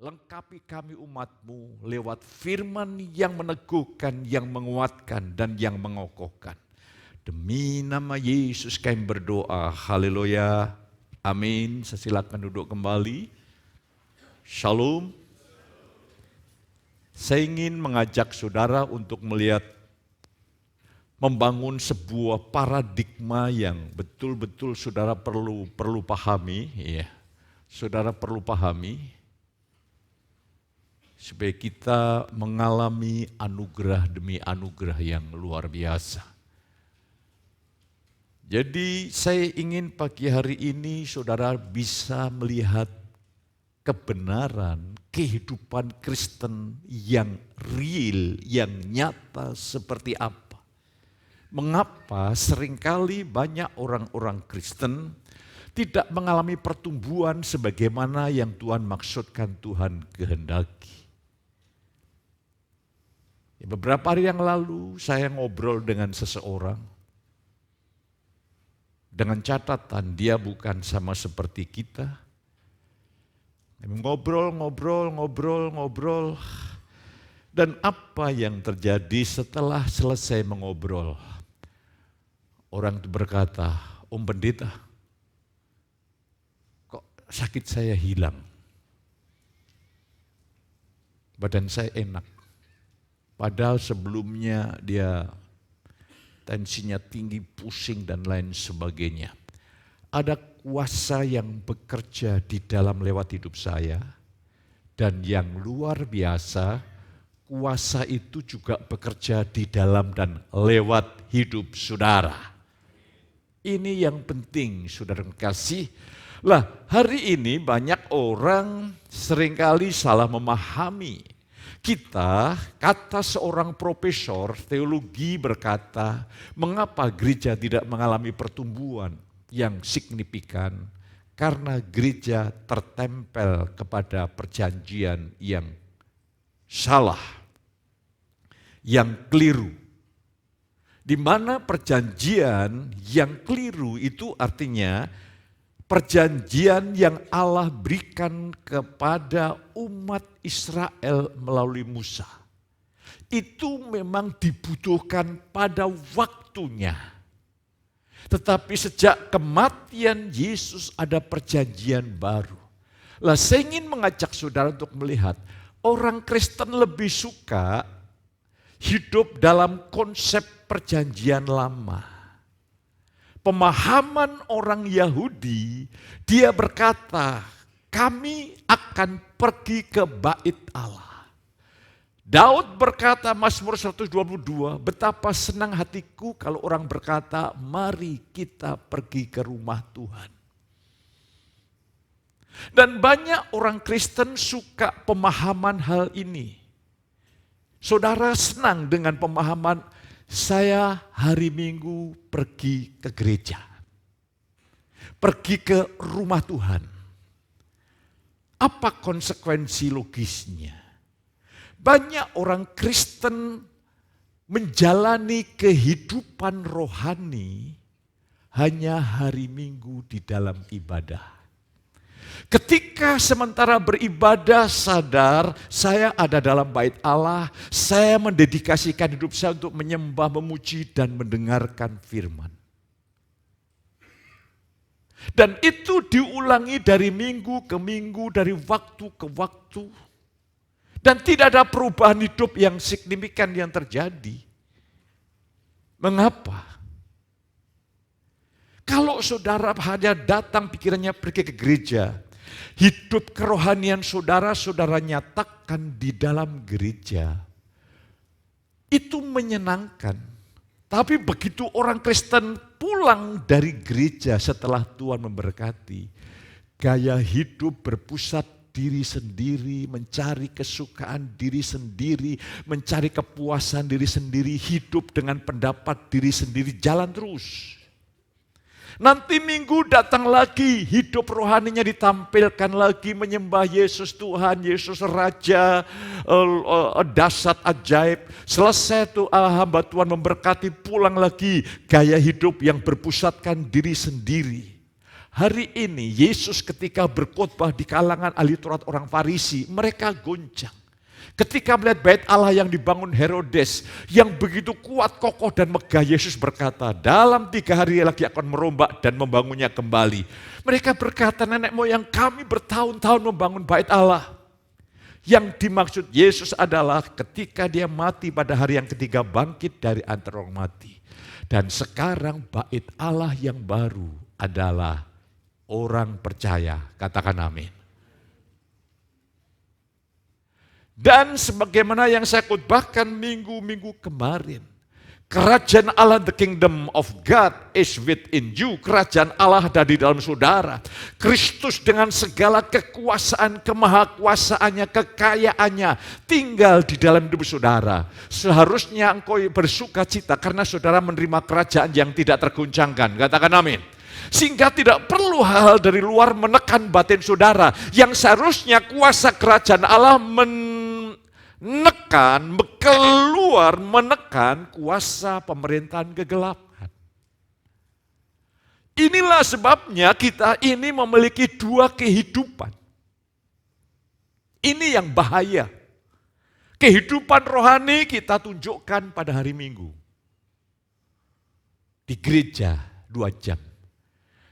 Lengkapi kami umat-Mu lewat firman yang meneguhkan, yang menguatkan, dan yang mengokohkan. Demi nama Yesus kami berdoa. Haleluya. Amin. Silakan duduk kembali. Shalom. Saya ingin mengajak saudara untuk melihat, membangun sebuah paradigma yang betul-betul saudara perlu pahami. Ya. Saudara perlu pahami supaya kita mengalami anugerah demi anugerah yang luar biasa. Jadi saya ingin pagi hari ini saudara bisa melihat kebenaran kehidupan Kristen yang real, yang nyata seperti apa. Mengapa seringkali banyak orang-orang Kristen tidak mengalami pertumbuhan sebagaimana yang Tuhan maksudkan, Tuhan kehendaki. Beberapa hari yang lalu saya ngobrol dengan seseorang dengan catatan dia bukan sama seperti kita. Ngobrol. Dan apa yang terjadi setelah selesai mengobrol? Orang itu berkata, Om Pendeta, kok sakit saya hilang? Badan saya enak. Padahal sebelumnya dia tensinya tinggi, pusing dan lain sebagainya. Ada kuasa yang bekerja di dalam lewat hidup saya. Dan yang luar biasa, kuasa itu juga bekerja di dalam dan lewat hidup saudara. Ini yang penting saudara kasih. Lah hari ini banyak orang seringkali salah memahami. Kita, kata seorang profesor teologi berkata, mengapa gereja tidak mengalami pertumbuhan yang signifikan? Karena gereja tertempel kepada perjanjian yang salah, yang keliru. Di mana perjanjian yang keliru itu artinya perjanjian yang Allah berikan kepada umat Israel melalui Musa. Itu memang dibutuhkan pada waktunya. Tetapi sejak kematian Yesus ada perjanjian baru. Lah saya ingin mengajak saudara untuk melihat, orang Kristen lebih suka hidup dalam konsep perjanjian lama. Pemahaman orang Yahudi, dia berkata, kami akan pergi ke bait Allah. Daud berkata, Mazmur 122, betapa senang hatiku kalau orang berkata, mari kita pergi ke rumah Tuhan. Dan banyak orang Kristen suka pemahaman hal ini. Saudara senang dengan pemahaman, saya hari Minggu pergi ke gereja, pergi ke rumah Tuhan. Apa konsekuensi logisnya? Banyak orang Kristen menjalani kehidupan rohani hanya hari Minggu di dalam ibadah. Ketika sementara beribadah sadar, saya ada dalam bait Allah, saya mendedikasikan hidup saya untuk menyembah, memuji, dan mendengarkan firman. Dan itu diulangi dari minggu ke minggu, dari waktu ke waktu. Dan tidak ada perubahan hidup yang signifikan yang terjadi. Mengapa? Kalau saudara hanya datang pikirannya pergi ke gereja, hidup kerohanian saudara nyatakan di dalam gereja. Itu menyenangkan. Tapi begitu orang Kristen pulang dari gereja setelah Tuhan memberkati, gaya hidup berpusat diri sendiri, mencari kesukaan diri sendiri, mencari kepuasan diri sendiri, hidup dengan pendapat diri sendiri, jalan terus. Nanti minggu datang lagi, hidup rohaninya ditampilkan lagi, menyembah Yesus Tuhan, Yesus Raja, dahsyat ajaib. Selesai tuh hamba Tuhan memberkati, pulang lagi, gaya hidup yang berpusatkan diri sendiri. Hari ini Yesus ketika berkhotbah di kalangan ahli Taurat orang Farisi, mereka goncang. Ketika melihat bait Allah yang dibangun Herodes, yang begitu kuat, kokoh dan megah, Yesus berkata, dalam 3 hari lagi akan merombak dan membangunnya kembali. Mereka berkata, nenek moyang kami bertahun-tahun membangun bait Allah. Yang dimaksud Yesus adalah ketika dia mati pada hari yang ketiga bangkit dari antara orang mati. Dan sekarang bait Allah yang baru adalah orang percaya, katakan amin. Dan sebagaimana yang saya khotbahkan minggu-minggu kemarin, kerajaan Allah, the kingdom of God is within you. Kerajaan Allah ada di dalam saudara. Kristus dengan segala kekuasaan, kemahakuasaannya, kekayaannya tinggal di dalam hidup saudara. Seharusnya engkau bersuka cita karena saudara menerima kerajaan yang tidak terguncangkan. Katakan amin. Sehingga tidak perlu hal-hal dari luar menekan batin saudara. Yang seharusnya kuasa kerajaan Allah menekan kuasa pemerintahan kegelapan. Inilah sebabnya kita ini memiliki 2 kehidupan. Ini yang bahaya. Kehidupan rohani kita tunjukkan pada hari Minggu. Di gereja 2 jam.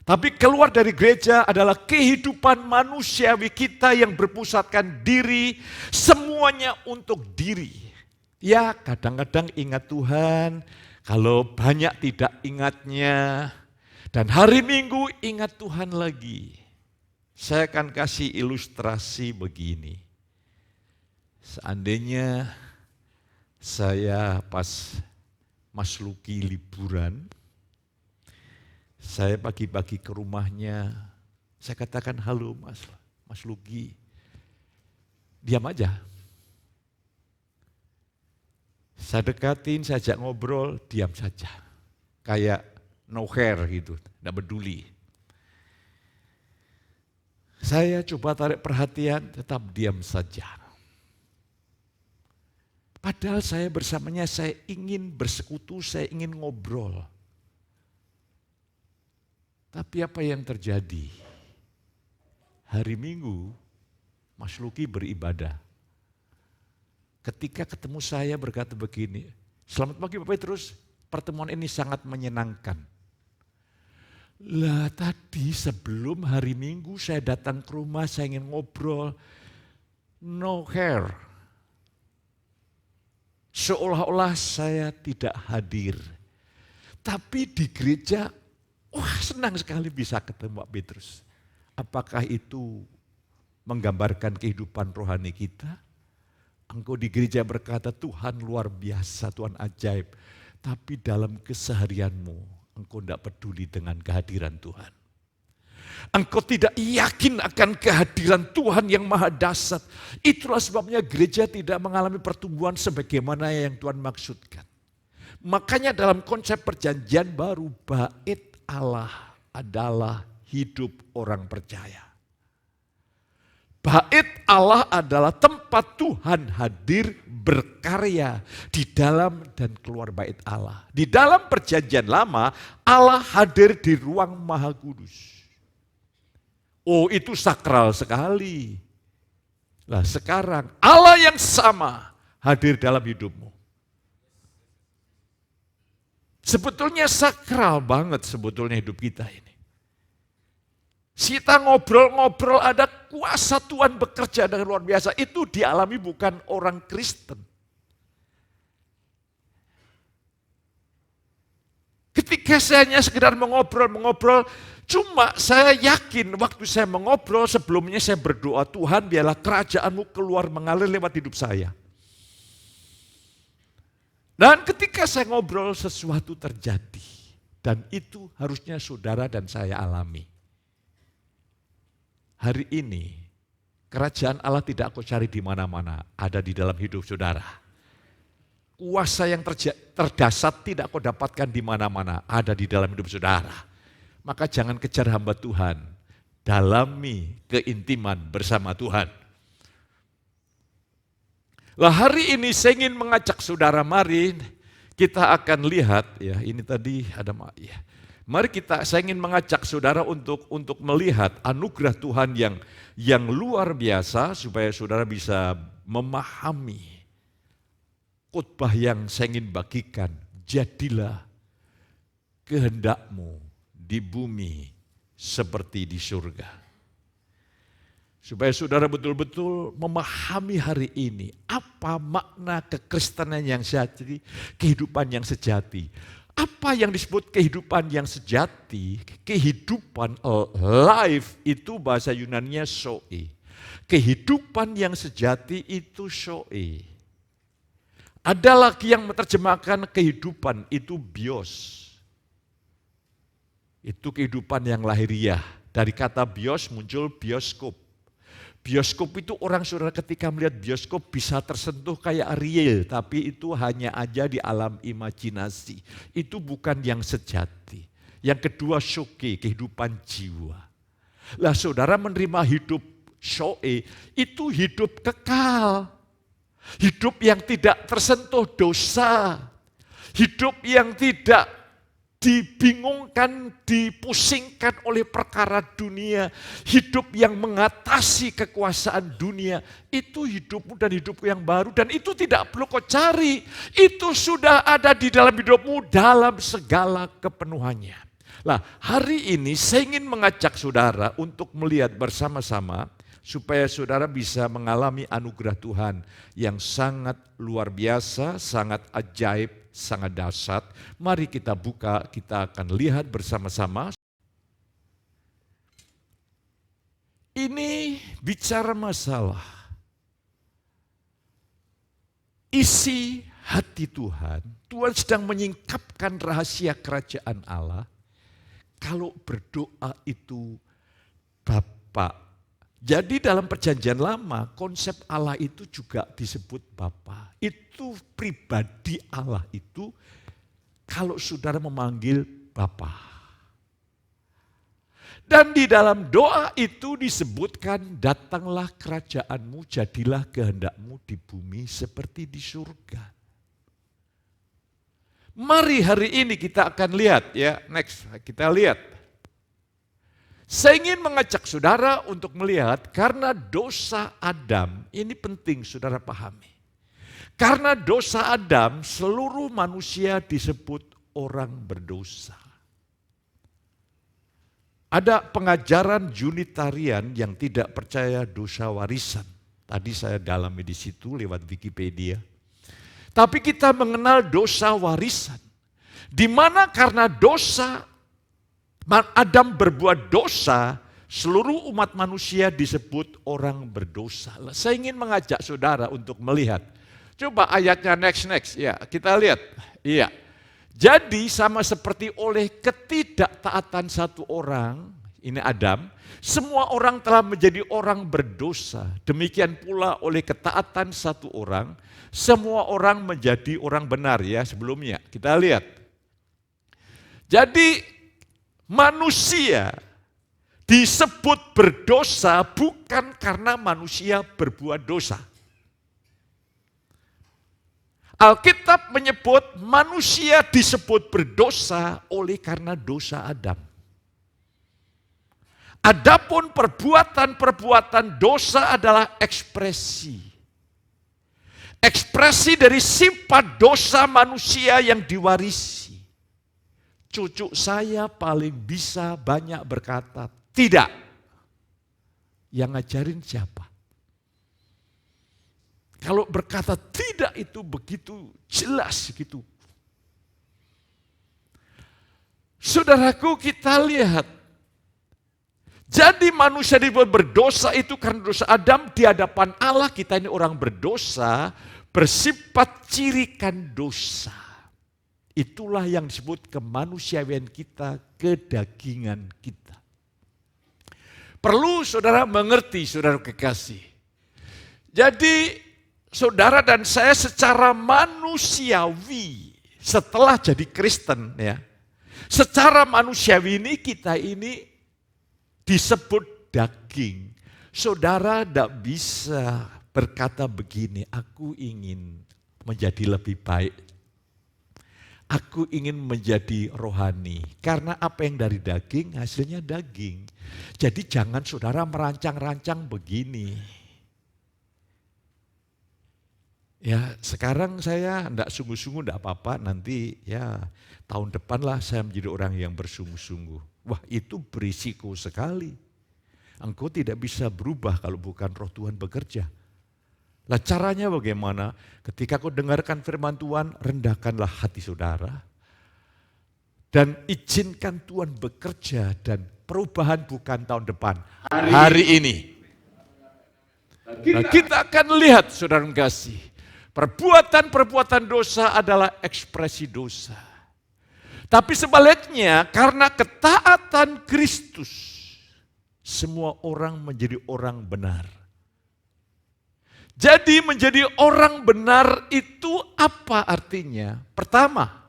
Tapi keluar dari gereja adalah kehidupan manusiawi kita yang berpusatkan diri, semuanya untuk diri. Ya kadang-kadang ingat Tuhan, kalau banyak tidak ingatnya. Dan hari Minggu ingat Tuhan lagi. Saya akan kasih ilustrasi begini. Seandainya saya pas Mas Luki liburan, saya pagi-pagi ke rumahnya, saya katakan, halo Mas Luki, diam aja. Saya dekatin, saya ajak ngobrol, diam saja. Kayak no care gitu, tidak peduli. Saya coba tarik perhatian, tetap diam saja. Padahal saya bersamanya, saya ingin bersekutu, saya ingin ngobrol. Tapi apa yang terjadi? Hari Minggu, Mas Luki beribadah. Ketika ketemu saya berkata begini, selamat pagi Bapak Petrus, pertemuan ini sangat menyenangkan. Lah tadi sebelum hari Minggu saya datang ke rumah, saya ingin ngobrol, no care. Seolah-olah saya tidak hadir. Tapi di gereja, wah senang sekali bisa ketemu Pak Petrus. Apakah itu menggambarkan kehidupan rohani kita? Engkau di gereja berkata Tuhan luar biasa, Tuhan ajaib. Tapi dalam keseharianmu engkau tidak peduli dengan kehadiran Tuhan. Engkau tidak yakin akan kehadiran Tuhan yang maha dahsyat. Itulah sebabnya gereja tidak mengalami pertumbuhan sebagaimana yang Tuhan maksudkan. Makanya dalam konsep perjanjian baru, bait Allah adalah hidup orang percaya. Bait Allah adalah tempat Tuhan hadir berkarya di dalam dan keluar bait Allah. Di dalam perjanjian lama, Allah hadir di ruang maha kudus. Oh itu sakral sekali. Lah sekarang Allah yang sama hadir dalam hidupmu. Sebetulnya sakral banget sebetulnya hidup kita ini. Kita ngobrol-ngobrol ada kuasa Tuhan bekerja dengan luar biasa. Itu dialami bukan orang Kristen. Ketika saya hanya sekedar mengobrol, cuma saya yakin waktu saya mengobrol sebelumnya saya berdoa, Tuhan biarlah kerajaanmu keluar mengalir lewat hidup saya. Dan ketika saya ngobrol sesuatu terjadi. Dan itu harusnya saudara dan saya alami. Hari ini kerajaan Allah tidak kau cari di mana-mana, ada di dalam hidup saudara. Kuasa yang terdasar tidak kau dapatkan di mana-mana, ada di dalam hidup saudara. Maka jangan kejar hamba Tuhan, dalami keintiman bersama Tuhan. Lah hari ini saya ingin mengajak saudara, mari kita akan lihat ya, ini tadi ada ya. Saya ingin mengajak saudara untuk melihat anugerah Tuhan yang luar biasa supaya saudara bisa memahami khotbah yang saya ingin bagikan. Jadilah kehendakmu di bumi seperti di surga. Supaya saudara betul-betul memahami hari ini apa makna kekristenan yang sejati, kehidupan yang sejati. Apa yang disebut kehidupan yang sejati? Kehidupan life itu bahasa Yunaninya zoe. Kehidupan yang sejati itu zoe. Ada lagi yang menerjemahkan kehidupan itu bios. Itu kehidupan yang lahiriah. Dari kata bios muncul bioskop. Bioskop itu orang saudara ketika melihat bioskop bisa tersentuh kayak real, tapi itu hanya aja di alam imajinasi. Itu bukan yang sejati. Yang kedua shoke, kehidupan jiwa. Lah saudara menerima hidup shoe, itu hidup kekal. Hidup yang tidak tersentuh dosa. Hidup yang tidak dibingungkan, dipusingkan oleh perkara dunia, hidup yang mengatasi kekuasaan dunia, itu hidupmu dan hidupku yang baru, dan itu tidak perlu kau cari, itu sudah ada di dalam hidupmu dalam segala kepenuhannya. Nah, hari ini saya ingin mengajak saudara untuk melihat bersama-sama, supaya saudara bisa mengalami anugerah Tuhan yang sangat luar biasa, sangat ajaib, sangat dahsyat. Mari kita buka, kita akan lihat bersama-sama. Ini bicara masalah isi hati Tuhan. Tuhan sedang menyingkapkan rahasia kerajaan Allah. Kalau berdoa itu Bapa. Jadi dalam perjanjian lama, konsep Allah itu juga disebut Bapa. Itu pribadi Allah itu kalau saudara memanggil Bapa. Dan di dalam doa itu disebutkan, datanglah kerajaanmu, jadilah kehendakmu di bumi seperti di surga. Mari hari ini kita akan lihat ya, next kita lihat. Saya ingin mengajak saudara untuk melihat karena dosa Adam, ini penting saudara pahami. Karena dosa Adam, seluruh manusia disebut orang berdosa. Ada pengajaran Unitarian yang tidak percaya dosa warisan. Tadi saya dalami di situ lewat Wikipedia. Tapi kita mengenal dosa warisan. Di mana karena dosa Adam berbuat dosa, seluruh umat manusia disebut orang berdosa. Saya ingin mengajak saudara untuk melihat. Coba ayatnya next ya, kita lihat. Iya. Jadi sama seperti oleh ketidaktaatan satu orang, ini Adam, semua orang telah menjadi orang berdosa. Demikian pula oleh ketaatan satu orang, semua orang menjadi orang benar ya sebelumnya. Kita lihat. Jadi manusia disebut berdosa bukan karena manusia berbuat dosa. Alkitab menyebut manusia disebut berdosa oleh karena dosa Adam. Adapun perbuatan-perbuatan dosa adalah ekspresi. Ekspresi dari sifat dosa manusia yang diwarisi. Cucu saya paling bisa banyak berkata, tidak. Yang ngajarin siapa? Kalau berkata tidak itu begitu jelas gitu. Saudaraku, kita lihat. Jadi manusia dibuat berdosa itu karena dosa Adam. Di hadapan Allah kita ini orang berdosa, bersifat cirikan dosa. Itulah yang disebut kemanusiaan kita, kedagingan kita. Perlu saudara mengerti, saudara kekasih. Jadi saudara dan saya secara manusiawi setelah jadi Kristen ya. Secara manusiawi ini kita ini disebut daging. Saudara tidak bisa berkata begini, aku ingin menjadi lebih baik. Aku ingin menjadi rohani. Karena apa yang dari daging, hasilnya daging. Jadi jangan saudara merancang-rancang begini. Ya sekarang saya enggak sungguh-sungguh enggak apa-apa, nanti ya tahun depan lah saya menjadi orang yang bersungguh-sungguh. Wah itu berisiko sekali. Engkau tidak bisa berubah kalau bukan roh Tuhan bekerja. Lah caranya bagaimana? Ketika kau dengarkan firman Tuhan, rendahkanlah hati saudara. Dan izinkan Tuhan bekerja dan perubahan bukan tahun depan, hari ini. Nah, kita akan lihat saudara kasih, perbuatan-perbuatan dosa adalah ekspresi dosa. Tapi sebaliknya karena ketaatan Kristus, semua orang menjadi orang benar. Jadi menjadi orang benar itu apa artinya? Pertama,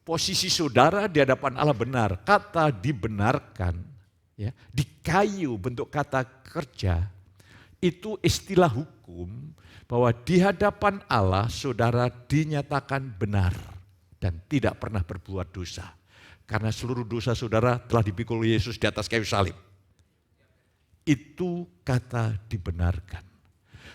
posisi saudara di hadapan Allah benar. Kata dibenarkan, ya, di kayu bentuk kata kerja, itu istilah hukum bahwa di hadapan Allah saudara dinyatakan benar dan tidak pernah berbuat dosa. Karena seluruh dosa saudara telah dipikul Yesus di atas kayu salib. Itu kata dibenarkan.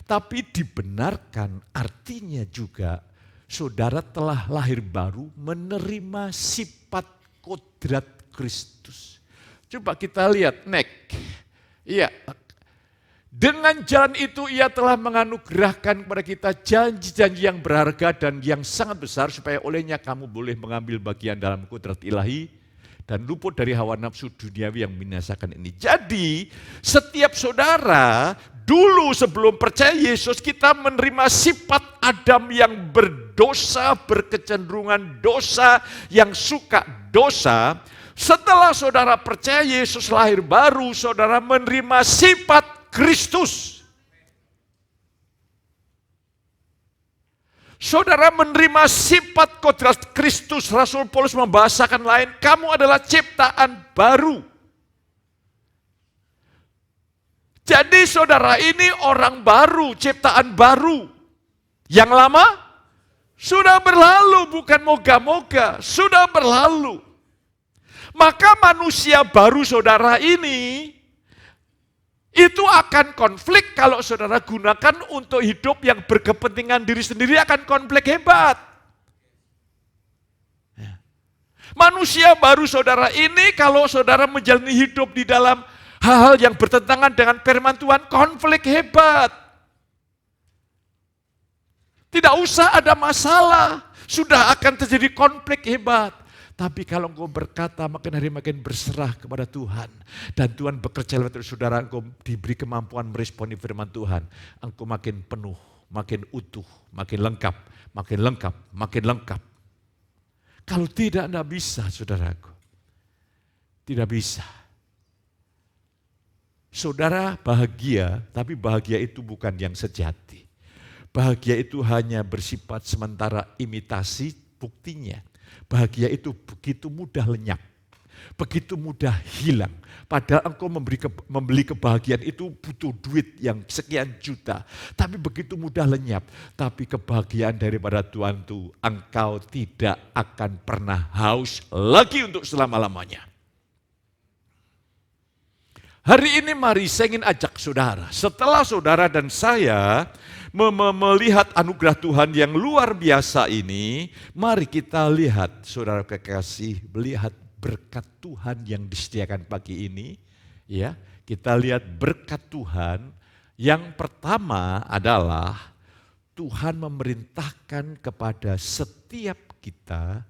Tapi dibenarkan artinya juga saudara telah lahir baru menerima sifat kodrat Kristus. Coba kita lihat next. Iya. Dengan jalan itu ia telah menganugerahkan kepada kita janji-janji yang berharga dan yang sangat besar supaya olehnya kamu boleh mengambil bagian dalam kodrat ilahi dan luput dari hawa nafsu duniawi yang membinasakan ini. Jadi setiap saudara dulu sebelum percaya Yesus kita menerima sifat Adam yang berdosa, berkecenderungan dosa, yang suka dosa. Setelah saudara percaya Yesus lahir baru, saudara menerima sifat Kristus. Saudara menerima sifat kodrat Kristus. Rasul Paulus membahasakan lain, kamu adalah ciptaan baru. Jadi saudara ini orang baru, ciptaan baru. Yang lama sudah berlalu, bukan moga-moga, sudah berlalu. Maka manusia baru saudara ini itu akan konflik kalau saudara gunakan untuk hidup yang berkepentingan diri sendiri, akan konflik hebat. Manusia baru saudara ini kalau saudara menjalani hidup di dalam hal-hal yang bertentangan dengan firman Tuhan, konflik hebat. Tidak usah ada masalah, sudah akan terjadi konflik hebat. Tapi kalau engkau berkata makin hari makin berserah kepada Tuhan, dan Tuhan bekerja lewat saudara, engkau diberi kemampuan meresponi firman Tuhan, engkau makin penuh, makin utuh, makin lengkap, makin lengkap, makin lengkap. Kalau tidak bisa saudaraku, tidak bisa. Saudara bahagia, tapi bahagia itu bukan yang sejati. Bahagia itu hanya bersifat sementara imitasi, buktinya. Bahagia itu begitu mudah lenyap, begitu mudah hilang. Padahal engkau membeli kebahagiaan itu butuh duit yang sekian juta. Tapi begitu mudah lenyap. Tapi kebahagiaan daripada Tuhan itu engkau tidak akan pernah haus lagi untuk selama-lamanya. Hari ini mari saya ingin ajak saudara, setelah saudara dan saya melihat anugerah Tuhan yang luar biasa ini, mari kita lihat saudara kekasih, melihat berkat Tuhan yang disediakan pagi ini. Ya, kita lihat berkat Tuhan. Yang pertama adalah Tuhan memerintahkan kepada setiap kita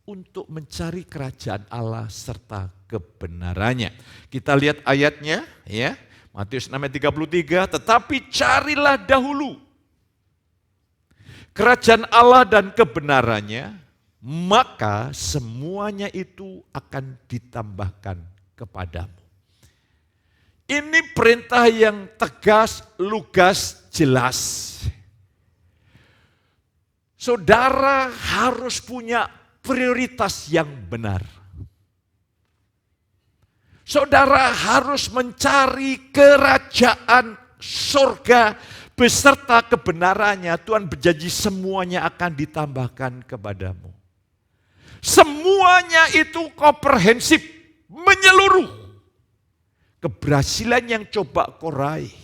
untuk mencari kerajaan Allah serta kebenarannya. Kita lihat ayatnya, ya. Matius 6 ayat 33, tetapi carilah dahulu kerajaan Allah dan kebenarannya, maka semuanya itu akan ditambahkan kepadamu. Ini perintah yang tegas, lugas, jelas. Saudara harus punya prioritas yang benar. Saudara harus mencari kerajaan surga beserta kebenarannya. Tuhan berjanji semuanya akan ditambahkan kepadamu. Semuanya itu komprehensif, menyeluruh. Keberhasilan yang coba kau raih.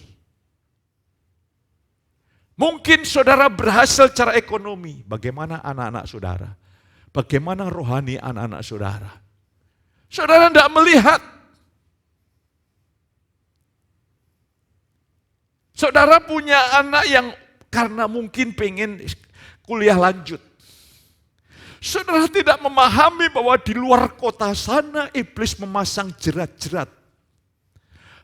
Mungkin saudara berhasil secara ekonomi. Bagaimana anak-anak saudara? Bagaimana rohani anak-anak saudara? Saudara tidak melihat. Saudara punya anak yang karena mungkin pengen kuliah lanjut. Saudara tidak memahami bahwa di luar kota sana iblis memasang jerat-jerat.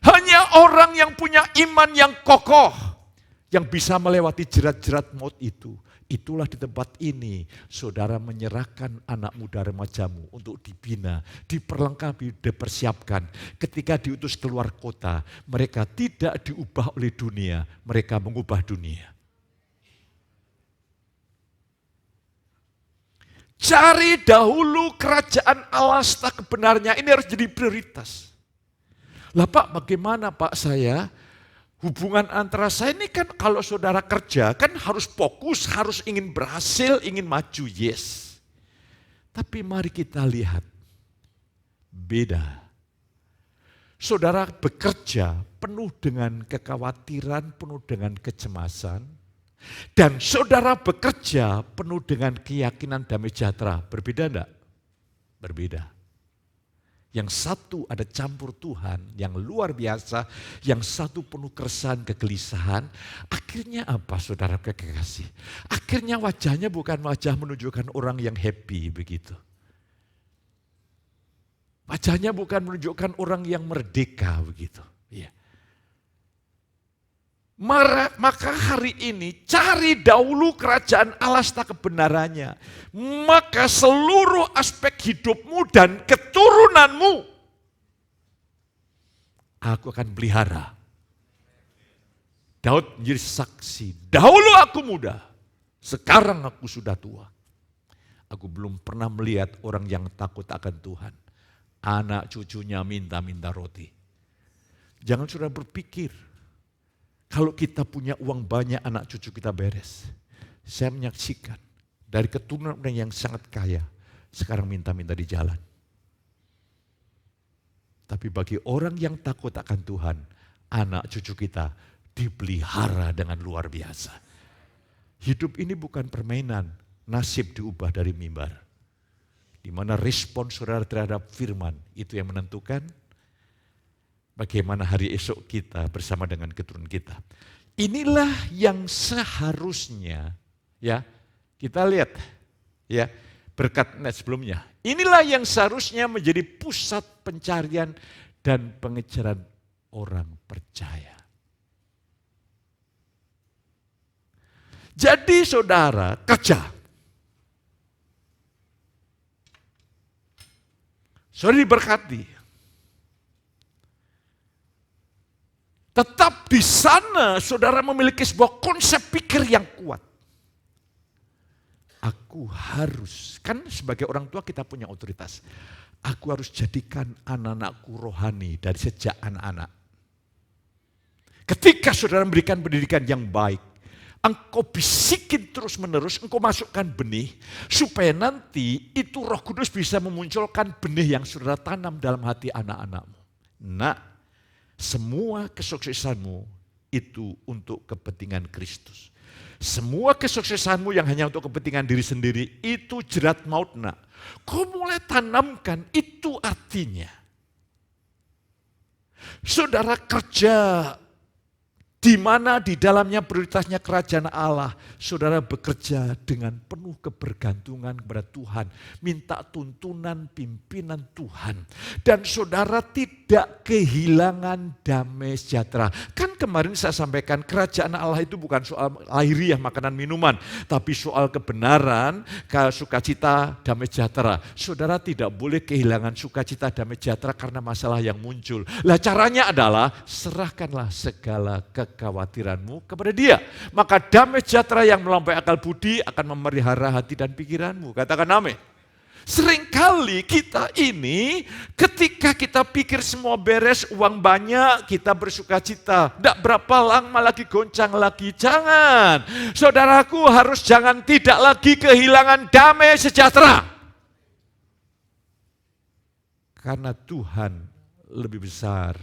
Hanya orang yang punya iman yang kokoh yang bisa melewati jerat-jerat maut itu. Itulah di tempat ini saudara menyerahkan anak muda remajamu untuk dibina, diperlengkapi, dipersiapkan. Ketika diutus keluar kota, mereka tidak diubah oleh dunia, mereka mengubah dunia. Cari dahulu kerajaan Allah serta kebenarnya, ini harus jadi prioritas. Lah Pak, bagaimana Pak saya? Hubungan antara saya ini kan kalau saudara kerja kan harus fokus, harus ingin berhasil, ingin maju, yes. Tapi mari kita lihat, beda. Saudara bekerja penuh dengan kekhawatiran, penuh dengan kecemasan. Dan saudara bekerja penuh dengan keyakinan damai sejahtera. Berbeda enggak? Berbeda. Yang satu ada campur Tuhan yang luar biasa, yang satu penuh keresahan, kegelisahan. Akhirnya apa saudara kekasih? Akhirnya wajahnya bukan wajah menunjukkan orang yang happy begitu. Wajahnya bukan menunjukkan orang yang merdeka begitu. Ya. Maka hari ini cari dahulu kerajaan Allah serta kebenarannya. Maka seluruh aspek hidupmu dan keturunanmu aku akan pelihara. Daud menjadi saksi. Dahulu aku muda, sekarang aku sudah tua. Aku belum pernah melihat orang yang takut akan Tuhan. Anak cucunya minta-minta roti. Jangan sudah berpikir, kalau kita punya uang banyak, anak cucu kita beres. Saya menyaksikan dari keturunan yang sangat kaya, sekarang minta-minta di jalan. Tapi bagi orang yang takut akan Tuhan, anak cucu kita dipelihara dengan luar biasa. Hidup ini bukan permainan, nasib diubah dari mimbar. Di mana respon saudara terhadap firman, itu yang menentukan bagaimana hari esok kita bersama dengan keturunan kita. Inilah yang seharusnya, ya kita lihat ya berkat sebelumnya. Inilah yang seharusnya menjadi pusat pencarian dan pengejaran orang percaya. Jadi saudara kerja. Saudara diberkati. Tetap di sana saudara memiliki sebuah konsep pikir yang kuat. Aku harus, kan sebagai orang tua kita punya otoritas. Aku harus jadikan anak-anakku rohani dari sejak anak-anak. Ketika saudara memberikan pendidikan yang baik, engkau bisikin terus menerus, engkau masukkan benih, supaya nanti itu Roh Kudus bisa memunculkan benih yang saudara tanam dalam hati anak-anakmu. Nah, semua kesuksesanmu itu untuk kepentingan Kristus. Semua kesuksesanmu yang hanya untuk kepentingan diri sendiri itu jerat maut nak. Kau mulai tanamkan, itu artinya saudara kerja di mana di dalamnya prioritasnya kerajaan Allah, saudara bekerja dengan penuh kebergantungan kepada Tuhan, minta tuntunan pimpinan Tuhan, dan saudara tidak kehilangan damai sejahtera. Kan kemarin saya sampaikan kerajaan Allah itu bukan soal lahiriah makanan minuman, tapi soal kebenaran, sukacita, damai sejahtera. Saudara tidak boleh kehilangan sukacita, damai sejahtera karena masalah yang muncul. Lah caranya adalah serahkanlah segala kekhawatiranmu kepada Dia. Maka damai sejahtera yang melampaui akal budi akan memelihara hati dan pikiranmu. Katakan amin. Seringkali kita ini ketika kita pikir semua beres, uang banyak, kita bersukacita. Tidak berapa lama lagi goncang lagi. Jangan. Saudaraku harus jangan tidak lagi kehilangan damai sejahtera. Karena Tuhan lebih besar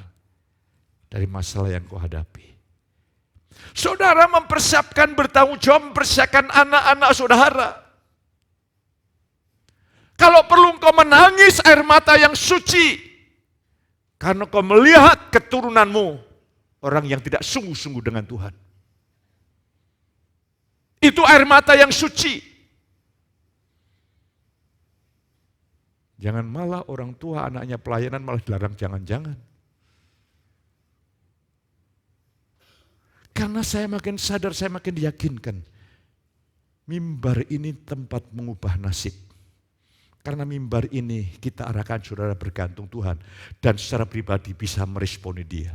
dari masalah yang kau hadapi. Saudara mempersiapkan bertanggung jawab, mempersiapkan anak-anak saudara. Kalau perlu kau menangis air mata yang suci, karena kau melihat keturunanmu, orang yang tidak sungguh-sungguh dengan Tuhan. Itu air mata yang suci. Jangan malah orang tua anaknya pelayanan malah dilarang jangan-jangan. Karena saya makin sadar, saya makin diyakinkan. Mimbar ini tempat mengubah nasib. Karena mimbar ini kita arahkan saudara bergantung Tuhan. Dan secara pribadi bisa meresponi dia.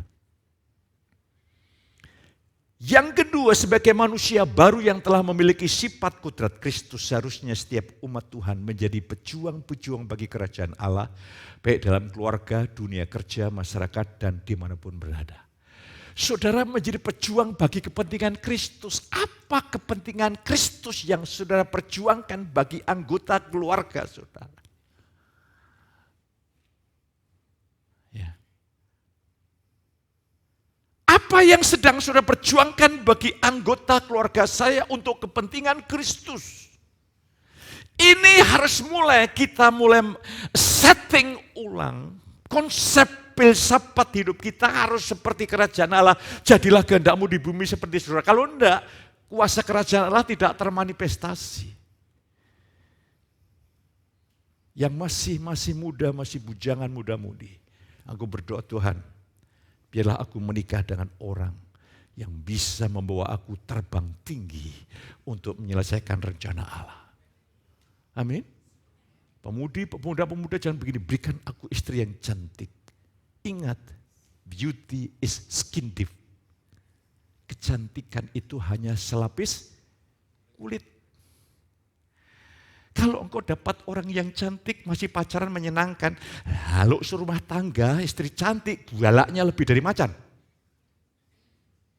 Yang kedua, sebagai manusia baru yang telah memiliki sifat kudrat Kristus, seharusnya setiap umat Tuhan menjadi pejuang-pejuang bagi kerajaan Allah, baik dalam keluarga, dunia kerja, masyarakat, dan dimanapun berada. Saudara menjadi pejuang bagi kepentingan Kristus. Apa kepentingan Kristus yang saudara perjuangkan bagi anggota keluarga saudara? Ya. Apa yang sedang saudara perjuangkan bagi anggota keluarga saya untuk kepentingan Kristus? Ini harus kita mulai setting ulang konsep filsafat hidup kita harus seperti kerajaan Allah. Jadilah kehendakmu di bumi seperti saudara. Kalau enggak, kuasa kerajaan Allah tidak termanifestasi. Yang masih muda, masih bujangan muda-mudi. Aku berdoa Tuhan, biarlah aku menikah dengan orang yang bisa membawa aku terbang tinggi untuk menyelesaikan rencana Allah. Amin. Pemuda-pemuda jangan begini, berikan aku istri yang cantik. Ingat, beauty is skin deep. Kecantikan itu hanya selapis kulit. Kalau engkau dapat orang yang cantik, masih pacaran menyenangkan, lalu serumah tangga, istri cantik, galaknya lebih dari macan.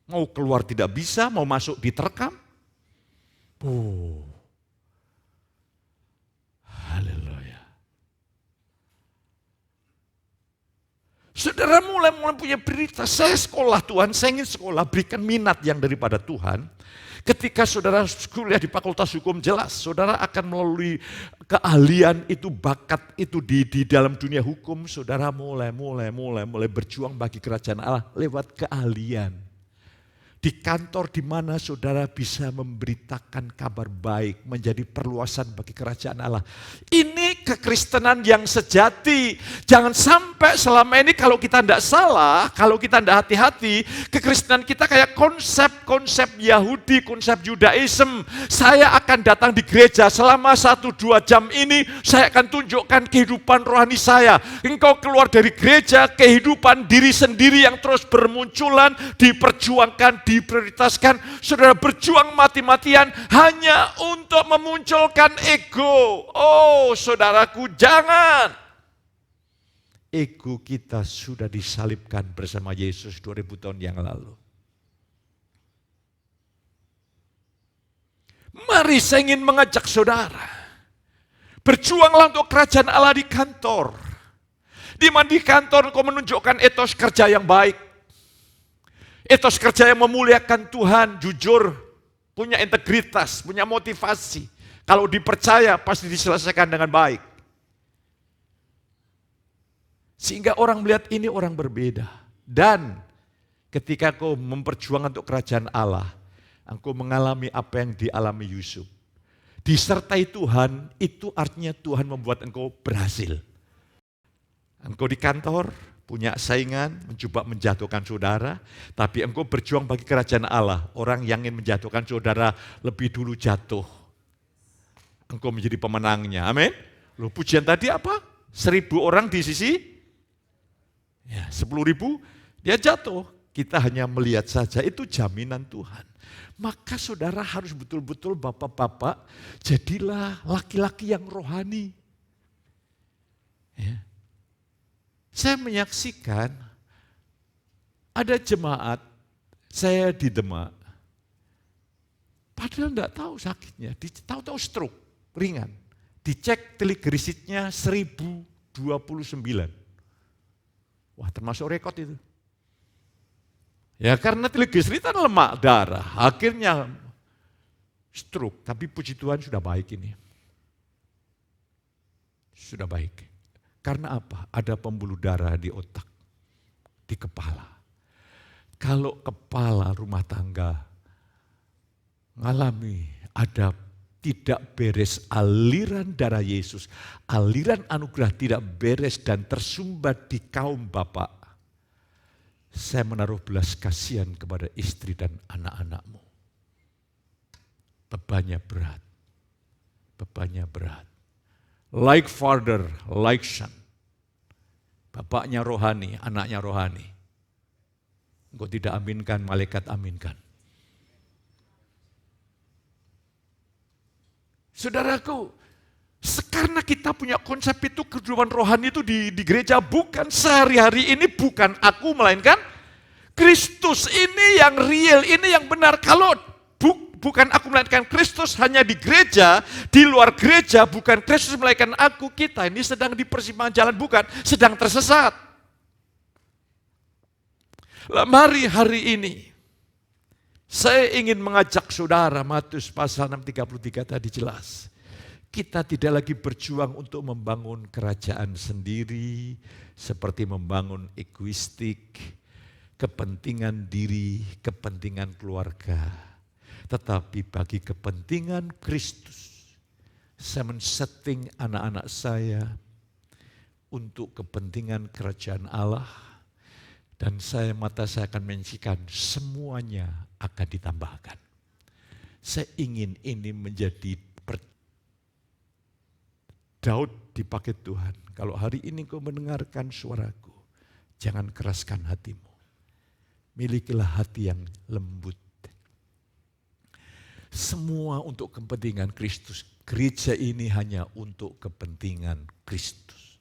Mau keluar tidak bisa, mau masuk diterkam. Haleluya. Saudara mulai punya berita, saya sekolah Tuhan, saya ingin sekolah, berikan minat yang daripada Tuhan. Ketika saudara kuliah di Fakultas Hukum, jelas saudara akan melalui keahlian itu, bakat itu di dalam dunia hukum. Saudara mulai berjuang bagi kerajaan Allah lewat keahlian. Di kantor di mana saudara bisa memberitakan kabar baik, menjadi perluasan bagi kerajaan Allah. Ini kekristenan yang sejati. Jangan sampai selama ini kalau kita tidak salah, kalau kita tidak hati-hati, kekristenan kita kayak konsep Yahudi, konsep Judaism. Saya akan datang di gereja selama 1-2 jam ini, saya akan tunjukkan kehidupan rohani saya. Engkau keluar dari gereja, kehidupan diri sendiri yang terus bermunculan, diperjuangkan, diprioritaskan, saudara berjuang mati-matian hanya untuk memunculkan ego. Oh saudaraku, jangan. Ego kita sudah disalibkan bersama Yesus 2000 tahun yang lalu. Mari saya ingin mengajak saudara, berjuanglah untuk kerajaan Allah di kantor. Di mana di kantor kau menunjukkan etos kerja yang baik. Etos kerja yang memuliakan Tuhan, jujur, punya integritas, punya motivasi. Kalau dipercaya pasti diselesaikan dengan baik. Sehingga orang melihat ini orang berbeda. Dan ketika kau memperjuangkan untuk kerajaan Allah, engkau mengalami apa yang dialami Yusuf. Disertai Tuhan, itu artinya Tuhan membuat engkau berhasil. Engkau di kantor, punya saingan, mencoba menjatuhkan saudara, tapi engkau berjuang bagi kerajaan Allah. Orang yang ingin menjatuhkan saudara lebih dulu jatuh. Engkau menjadi pemenangnya, amin. Loh, pujian tadi apa? 1.000 orang di sisi, ya 10.000, dia jatuh. Kita hanya melihat saja, itu jaminan Tuhan. Maka saudara harus betul-betul bapak-bapak, jadilah laki-laki yang rohani. Ya. Saya menyaksikan ada jemaat, saya di Demak, padahal enggak tahu sakitnya, tahu-tahu stroke, ringan. Dicek triglyceridnya 1000. 29. Wah, termasuk rekod itu. Ya karena triglycerida lemak darah, akhirnya stroke. Tapi puji Tuhan sudah baik ini. Sudah baik. Karena apa? Ada pembuluh darah di otak, di kepala. Kalau kepala rumah tangga mengalami ada tidak beres aliran darah Yesus, aliran anugerah tidak beres dan tersumbat di kaum bapak, saya menaruh belas kasihan kepada istri dan anak-anakmu. Bebannya berat. Bebannya berat. Like father, like son. Bapaknya rohani, anaknya rohani. Engkau tidak aminkan, malaikat aminkan. Saudaraku, karena kita punya konsep itu, kehidupan rohani itu di gereja, bukan sehari-hari ini, bukan aku, melainkan Kristus. Ini yang real, ini yang benar. Kalau bukan aku melainkan Kristus hanya di gereja, di luar gereja, bukan Kristus melainkan aku, kita ini sedang di persimpangan jalan, bukan, sedang tersesat. Mari hari ini, saya ingin mengajak saudara, Matius pasal 6:33 tadi jelas. Kita tidak lagi berjuang untuk membangun kerajaan sendiri, seperti membangun egoistik, kepentingan diri, kepentingan keluarga. Tetapi bagi kepentingan Kristus, saya men-setting anak-anak saya untuk kepentingan kerajaan Allah, dan mata saya akan menyaksikan semuanya akan ditambahkan. Saya ingin ini menjadi Daud dipakai Tuhan. Kalau hari ini kau mendengarkan suaraku, jangan keraskan hatimu. Milikilah hati yang lembut. Semua untuk kepentingan Kristus. Gereja ini hanya untuk kepentingan Kristus.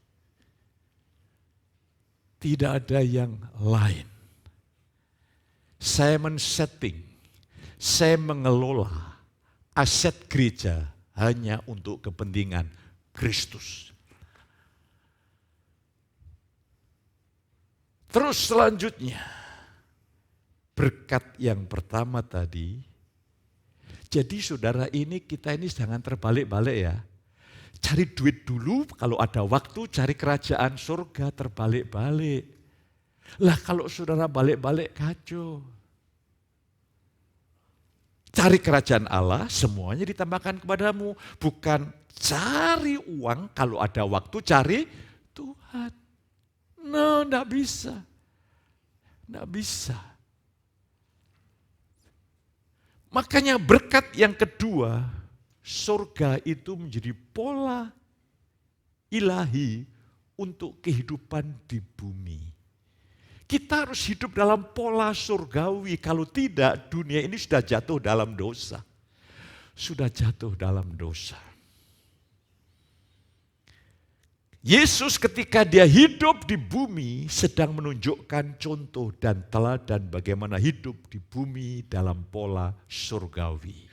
Tidak ada yang lain. Saya men-setting, saya mengelola aset gereja hanya untuk kepentingan Kristus. Terus selanjutnya, berkat yang pertama tadi, jadi saudara kita ini jangan terbalik-balik ya. Cari duit dulu, kalau ada waktu cari kerajaan surga, terbalik-balik. Lah kalau saudara balik-balik kacau. Cari kerajaan Allah, semuanya ditambahkan kepadamu. Bukan cari uang, kalau ada waktu cari Tuhan. No, enggak bisa. Enggak bisa. Makanya berkat yang kedua, surga itu menjadi pola ilahi untuk kehidupan di bumi. Kita harus hidup dalam pola surgawi, kalau tidak dunia ini sudah jatuh dalam dosa. Sudah jatuh dalam dosa. Yesus ketika dia hidup di bumi sedang menunjukkan contoh dan teladan bagaimana hidup di bumi dalam pola surgawi.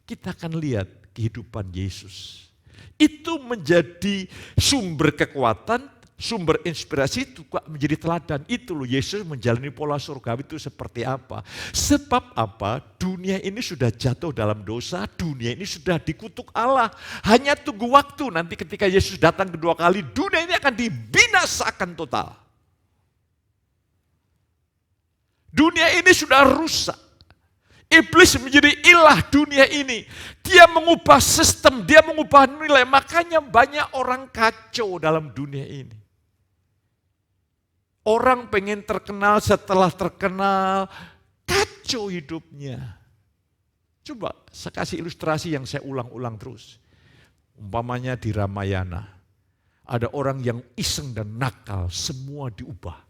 Kita akan lihat kehidupan Yesus. Itu menjadi sumber kekuatan, sumber inspirasi, juga menjadi teladan. Itu loh Yesus menjalani pola surgawi itu seperti apa. Sebab apa? Dunia ini sudah jatuh dalam dosa, dunia ini sudah dikutuk Allah. Hanya tunggu waktu nanti ketika Yesus datang kedua kali, dunia ini akan dibinasakan total. Dunia ini sudah rusak. Iblis menjadi ilah dunia ini. Dia mengubah sistem, dia mengubah nilai. Makanya banyak orang kacau dalam dunia ini. Orang pengen terkenal, setelah terkenal, kacau hidupnya. Coba saya kasih ilustrasi yang saya ulang-ulang terus. Umpamanya di Ramayana, ada orang yang iseng dan nakal, semua diubah.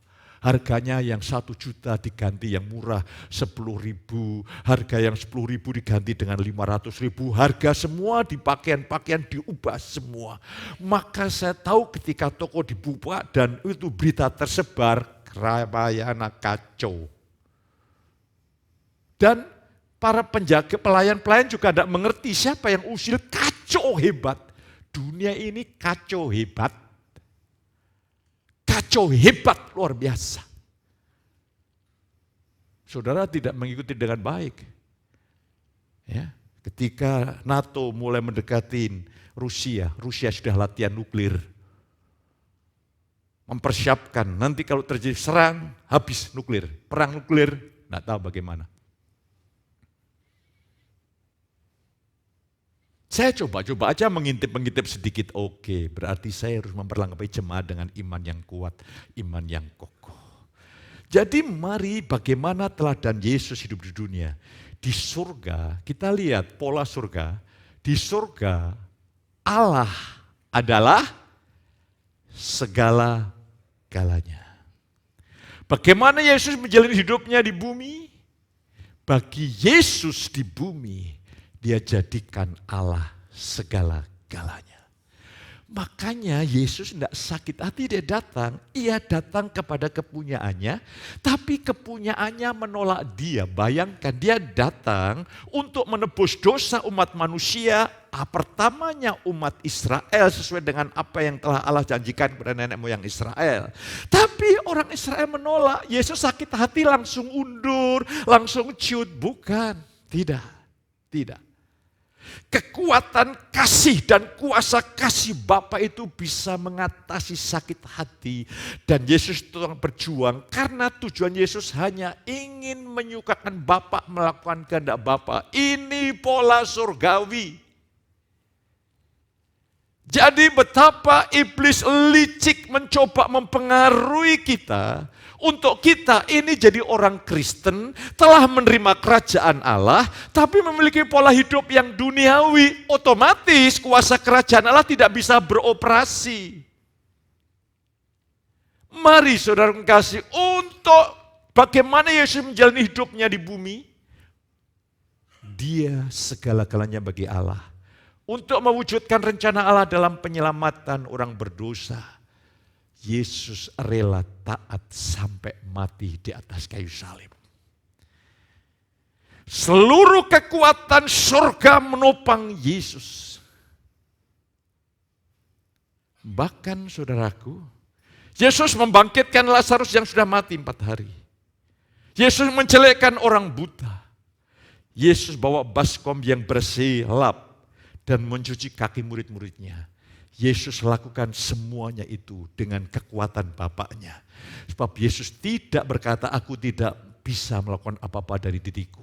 Harganya yang 1 juta diganti yang murah 10.000, harga yang 10.000 diganti dengan 500.000, harga semua di pakaian-pakaian diubah semua. Maka saya tahu ketika toko dibuka dan itu berita tersebar, Ramayana kacau. Dan para penjaga, pelayan-pelayan juga tidak mengerti siapa yang usil, kacau hebat. Dunia ini kacau hebat. kacau hebat luar biasa. Saudara tidak mengikuti dengan baik. Ya, ketika NATO mulai mendekati Rusia sudah latihan nuklir. Mempersiapkan nanti kalau terjadi serang, habis nuklir. Perang nuklir, tidak tahu bagaimana. Saya coba aja mengintip sedikit. Oke, berarti saya harus memperlengkapi jemaat dengan iman yang kuat, iman yang kokoh. Jadi mari bagaimana teladan Yesus hidup di dunia. Di surga, kita lihat pola surga. Di surga, Allah adalah segala-galanya. Bagaimana Yesus menjalani hidupnya di bumi? Bagi Yesus di bumi, Dia jadikan Allah segala-galanya. Makanya Yesus tidak sakit hati dia datang. Ia datang kepada kepunyaannya, tapi kepunyaannya menolak dia. Bayangkan dia datang untuk menebus dosa umat manusia. Pertamanya umat Israel sesuai dengan apa yang telah Allah janjikan kepada nenek moyang Israel. Tapi orang Israel menolak. Yesus sakit hati langsung undur, langsung ciut. Bukan, tidak. Kekuatan kasih dan kuasa kasih Bapa itu bisa mengatasi sakit hati. Dan Yesus terus berjuang karena tujuan Yesus hanya ingin menyukakan Bapa, melakukan kehendak Bapa. Ini pola surgawi. Jadi betapa iblis licik mencoba mempengaruhi kita. Untuk kita ini jadi orang Kristen, telah menerima kerajaan Allah, tapi memiliki pola hidup yang duniawi, otomatis kuasa kerajaan Allah tidak bisa beroperasi. Mari saudara kasih, untuk bagaimana Yesus menjalani hidupnya di bumi, Dia segala-galanya bagi Allah. Untuk mewujudkan rencana Allah dalam penyelamatan orang berdosa, Yesus rela taat sampai mati di atas kayu salib. Seluruh kekuatan surga menopang Yesus. Bahkan saudaraku, Yesus membangkitkan Lazarus yang sudah mati 4 hari. Yesus menjelekkan orang buta. Yesus bawa baskom yang bersih, lap, dan mencuci kaki murid-muridnya. Yesus lakukan semuanya itu dengan kekuatan Bapaknya. Sebab Yesus tidak berkata, aku tidak bisa melakukan apa-apa dari diriku.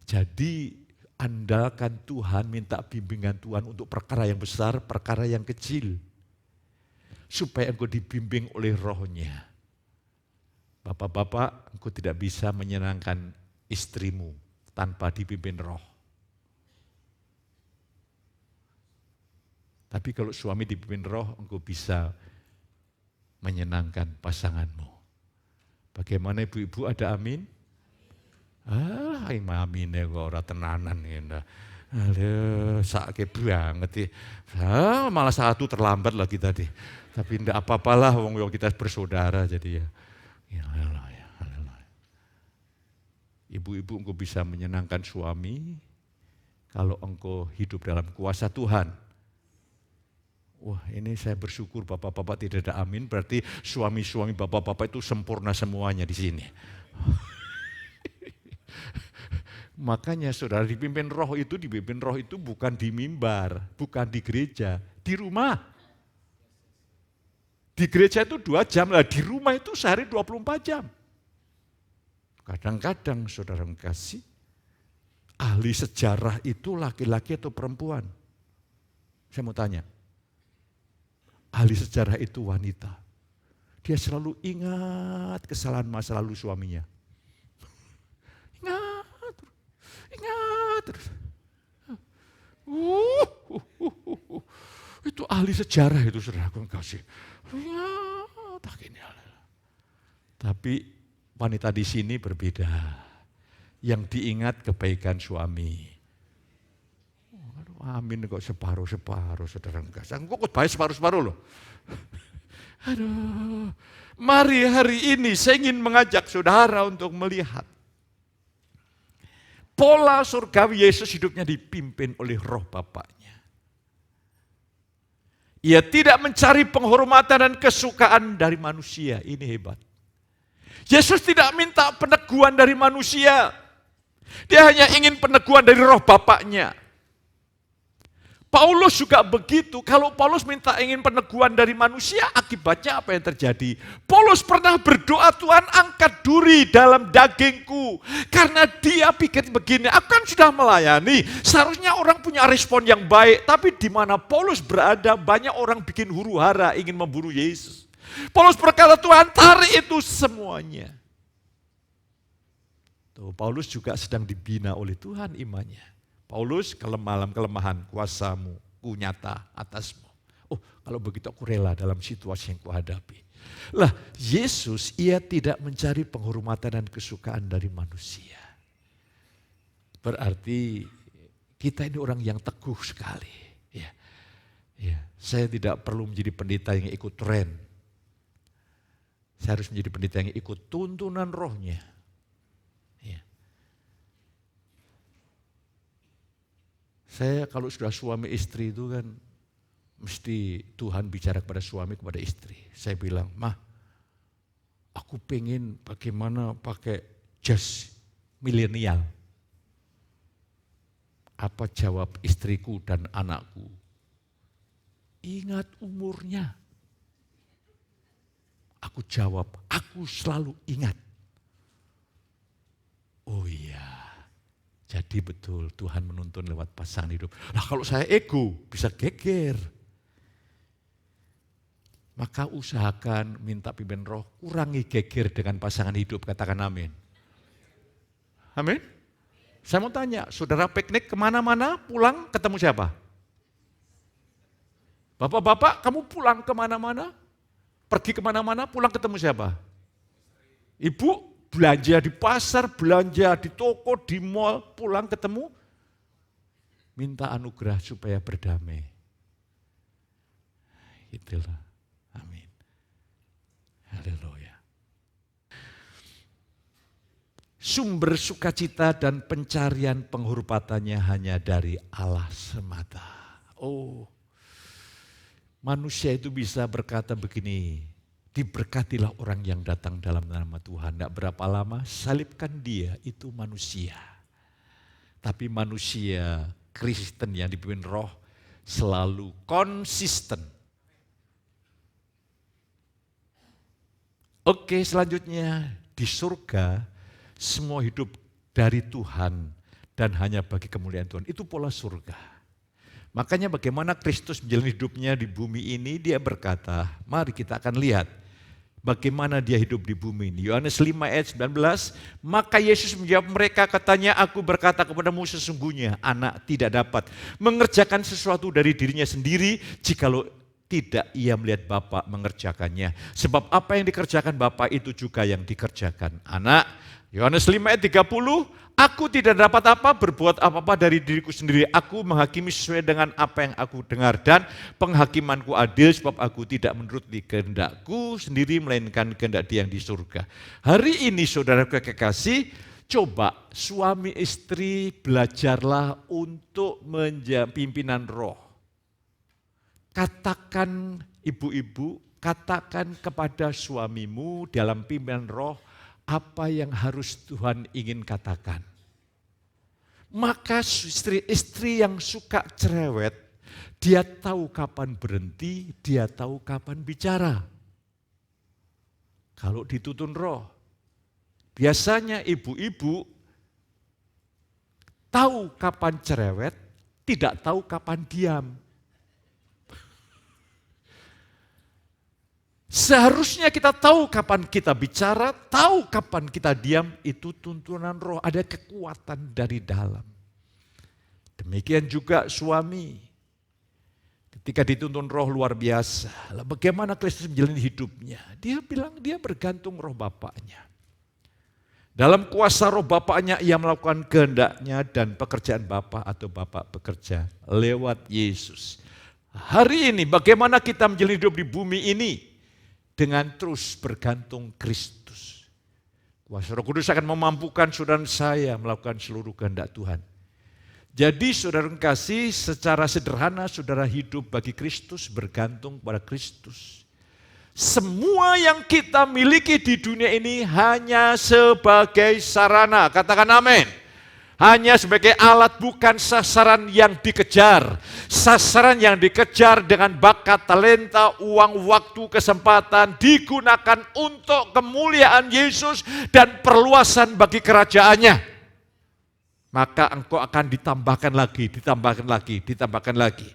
Jadi andalkan Tuhan, minta bimbingan Tuhan untuk perkara yang besar, perkara yang kecil. Supaya engkau dibimbing oleh Roh-Nya. Bapak-bapak, engkau tidak bisa menyenangkan istrimu tanpa dipimpin Roh. Tapi kalau suami dipimpin Roh, engkau bisa menyenangkan pasanganmu. Bagaimana ibu-ibu, ada amin? Amin ya kok ora tenanan ya. Aduh, sakit banget ya. Malah satu terlambat lagi tadi. Tapi enggak apa-apalah, wong kita bersaudara jadi ya. Ya. Ibu-ibu engkau bisa menyenangkan suami kalau engkau hidup dalam kuasa Tuhan. Wah, ini saya bersyukur bapak-bapak tidak ada amin, berarti suami-suami bapak-bapak itu sempurna semuanya di sini. Makanya saudara dipimpin roh itu bukan di mimbar, bukan di gereja, di rumah. Di gereja itu 2 jam, lah di rumah itu sehari 24 jam. Kadang-kadang saudara kasih, ahli sejarah itu laki-laki atau perempuan? Saya mau tanya. Ahli sejarah itu wanita. Dia selalu ingat kesalahan masa lalu suaminya. Ingat terus. Itu ahli sejarah itu saudaraku kasih. Tapi wanita di sini berbeda. Yang diingat kebaikan suami. Amin kok separuh-separuh saudara kasih. Kok baik separuh-separuh loh. Aduh. Mari hari ini saya ingin mengajak saudara untuk melihat pola surgawi Yesus hidupnya dipimpin oleh Roh Bapaknya. Ia tidak mencari penghormatan dan kesukaan dari manusia. Ini hebat. Yesus tidak minta peneguhan dari manusia. Dia hanya ingin peneguhan dari roh Bapaknya. Paulus juga begitu. Kalau Paulus ingin peneguhan dari manusia, akibatnya apa yang terjadi? Paulus pernah berdoa, Tuhan angkat duri dalam dagingku. Karena dia pikir begini, aku kan sudah melayani. Seharusnya orang punya respon yang baik. Tapi di mana Paulus berada, banyak orang bikin huru hara ingin membunuh Yesus. Paulus berkata, Tuhan tarik itu semuanya. Tuh, Paulus juga sedang dibina oleh Tuhan imannya. Paulus, kelemahan kuasamu, ku nyata atasmu. Oh, kalau begitu aku rela dalam situasi yang kuhadapi. Lah, Yesus, ia tidak mencari penghormatan dan kesukaan dari manusia. Berarti kita ini orang yang teguh sekali. Ya, saya tidak perlu menjadi pendeta yang ikut tren. Saya harus menjadi pendeta yang ikut tuntunan rohnya. Saya kalau sudah suami istri itu kan mesti Tuhan bicara kepada suami, kepada istri. Saya bilang, Mah, aku pengen bagaimana pakai jas milenial. Apa jawab istriku dan anakku? Ingat umurnya. Aku jawab, aku selalu ingat. Oh iya. Jadi betul Tuhan menuntun lewat pasangan hidup. Nah kalau saya ego bisa geger. Maka usahakan minta pimpin roh, kurangi geger dengan pasangan hidup, katakan amin. Amin. Saya mau tanya, saudara piknik kemana-mana pulang ketemu siapa? Bapak-bapak kamu pulang kemana-mana, pergi kemana-mana pulang ketemu siapa? Ibu? Belanja di pasar, belanja di toko, di mall, pulang ketemu, minta anugerah supaya berdamai. Itulah, amin. Haleluya. Sumber sukacita dan pencarian penghormatannya hanya dari Allah semata. Oh, manusia itu bisa berkata begini, diberkatilah orang yang datang dalam nama Tuhan. Tidak berapa lama salibkan dia, itu manusia. Tapi manusia Kristen yang dipimpin roh selalu konsisten. Oke, selanjutnya di surga semua hidup dari Tuhan dan hanya bagi kemuliaan Tuhan. Itu pola surga. Makanya bagaimana Kristus menjalani hidupnya di bumi ini, dia berkata, mari kita akan lihat bagaimana dia hidup di bumi ini. Yohanes 5 ayat 19, maka Yesus menjawab mereka, katanya, aku berkata kepadamu sesungguhnya anak tidak dapat mengerjakan sesuatu dari dirinya sendiri jikalau tidak ia melihat Bapa mengerjakannya. Sebab apa yang dikerjakan Bapa itu juga yang dikerjakan anak. Yohanes 5 ayat 30, aku tidak dapat berbuat apa-apa dari diriku sendiri. Aku menghakimi sesuai dengan apa yang aku dengar. Dan penghakimanku adil sebab aku tidak menuruti kehendakku sendiri melainkan kehendak Dia yang di surga. Hari ini saudara kekasih, coba suami istri belajarlah untuk menjadi pimpinan roh. Katakan ibu-ibu, katakan kepada suamimu dalam pimpinan roh, apa yang harus Tuhan ingin katakan. Maka istri yang suka cerewet, dia tahu kapan berhenti, dia tahu kapan bicara. Kalau dituntun roh, biasanya ibu-ibu tahu kapan cerewet, tidak tahu kapan diam. Seharusnya kita tahu kapan kita bicara, tahu kapan kita diam, itu tuntunan roh, ada kekuatan dari dalam. Demikian juga suami, ketika dituntun roh luar biasa. Bagaimana Kristus menjalani hidupnya? Dia bilang dia bergantung roh Bapaknya. Dalam kuasa roh Bapaknya ia melakukan kehendaknya dan pekerjaan Bapa atau Bapa bekerja lewat Yesus. Hari ini bagaimana kita menjalani hidup di bumi ini? Dengan terus bergantung Kristus. Kuasa Roh Kudus akan memampukan saudara saya melakukan seluruh kehendak Tuhan. Jadi saudara kasih, secara sederhana saudara hidup bagi Kristus, bergantung pada Kristus. Semua yang kita miliki di dunia ini hanya sebagai sarana, katakan amin. Hanya sebagai alat, bukan sasaran yang dikejar. Sasaran yang dikejar dengan bakat, talenta, uang, waktu, kesempatan digunakan untuk kemuliaan Yesus dan perluasan bagi kerajaannya. Maka engkau akan ditambahkan lagi, ditambahkan lagi, ditambahkan lagi.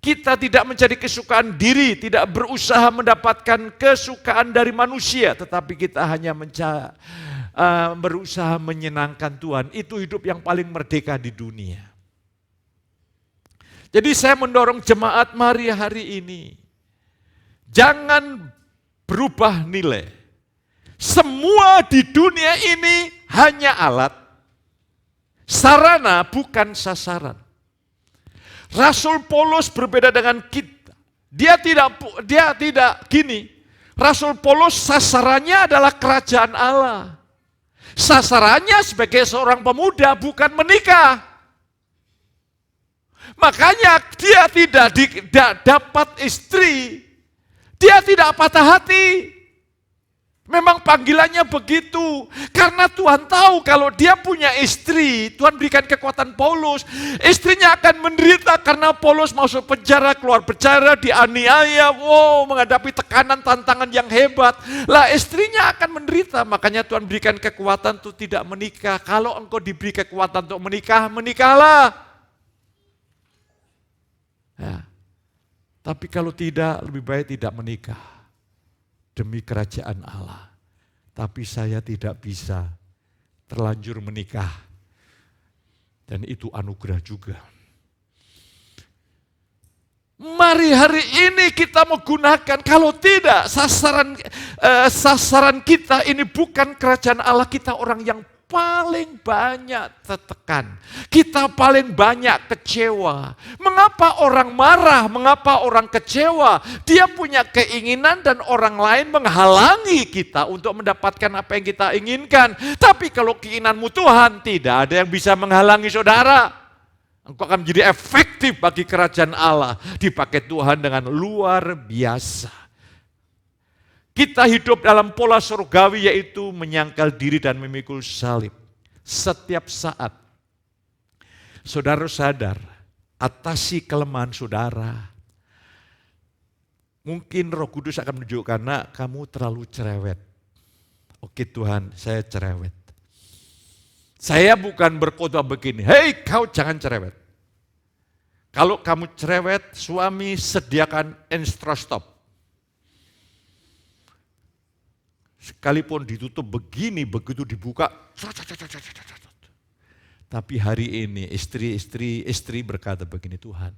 Kita tidak mencari kesukaan diri, tidak berusaha mendapatkan kesukaan dari manusia, tetapi kita hanya berusaha menyenangkan Tuhan. Itu hidup yang paling merdeka di dunia. Jadi saya mendorong jemaat, mari hari ini jangan berubah nilai. Semua di dunia ini hanya alat, sarana bukan sasaran. Rasul Paulus berbeda dengan kita. Dia tidak gini. Rasul Paulus sasarannya adalah kerajaan Allah. Sasarannya sebagai seorang pemuda bukan menikah. Makanya dia tidak dapat istri. Dia tidak patah hati. Memang panggilannya begitu. Karena Tuhan tahu kalau dia punya istri, Tuhan berikan kekuatan Paulus. Istrinya akan menderita karena Paulus masuk penjara, keluar penjara, dianiaya, menghadapi tekanan, tantangan yang hebat. Lah istrinya akan menderita, makanya Tuhan berikan kekuatan untuk tidak menikah. Kalau engkau diberi kekuatan untuk menikah, menikahlah. Ya. Tapi kalau tidak, lebih baik tidak menikah. Demi kerajaan Allah. Tapi saya tidak bisa terlanjur menikah. Dan itu anugerah juga. Mari hari ini kita menggunakan, kalau tidak sasaran kita ini bukan kerajaan Allah, kita orang yang paling banyak tertekan. Kita paling banyak kecewa. Mengapa orang marah? Mengapa orang kecewa? Dia punya keinginan dan orang lain menghalangi kita untuk mendapatkan apa yang kita inginkan. Tapi kalau keinginanmu Tuhan, tidak ada yang bisa menghalangi saudara. Engkau akan menjadi efektif bagi kerajaan Allah. Dipakai Tuhan dengan luar biasa. Kita hidup dalam pola surgawi, yaitu menyangkal diri dan memikul salib. Setiap saat, saudara sadar, atasi kelemahan saudara. Mungkin Roh Kudus akan menunjukkan, nak, kamu terlalu cerewet. Oke Tuhan, saya cerewet. Saya bukan berkhotbah begini, hei kau jangan cerewet. Kalau kamu cerewet, suami sediakan instrostop. Sekalipun ditutup begini, begitu dibuka. Tapi hari ini istri berkata begini, Tuhan,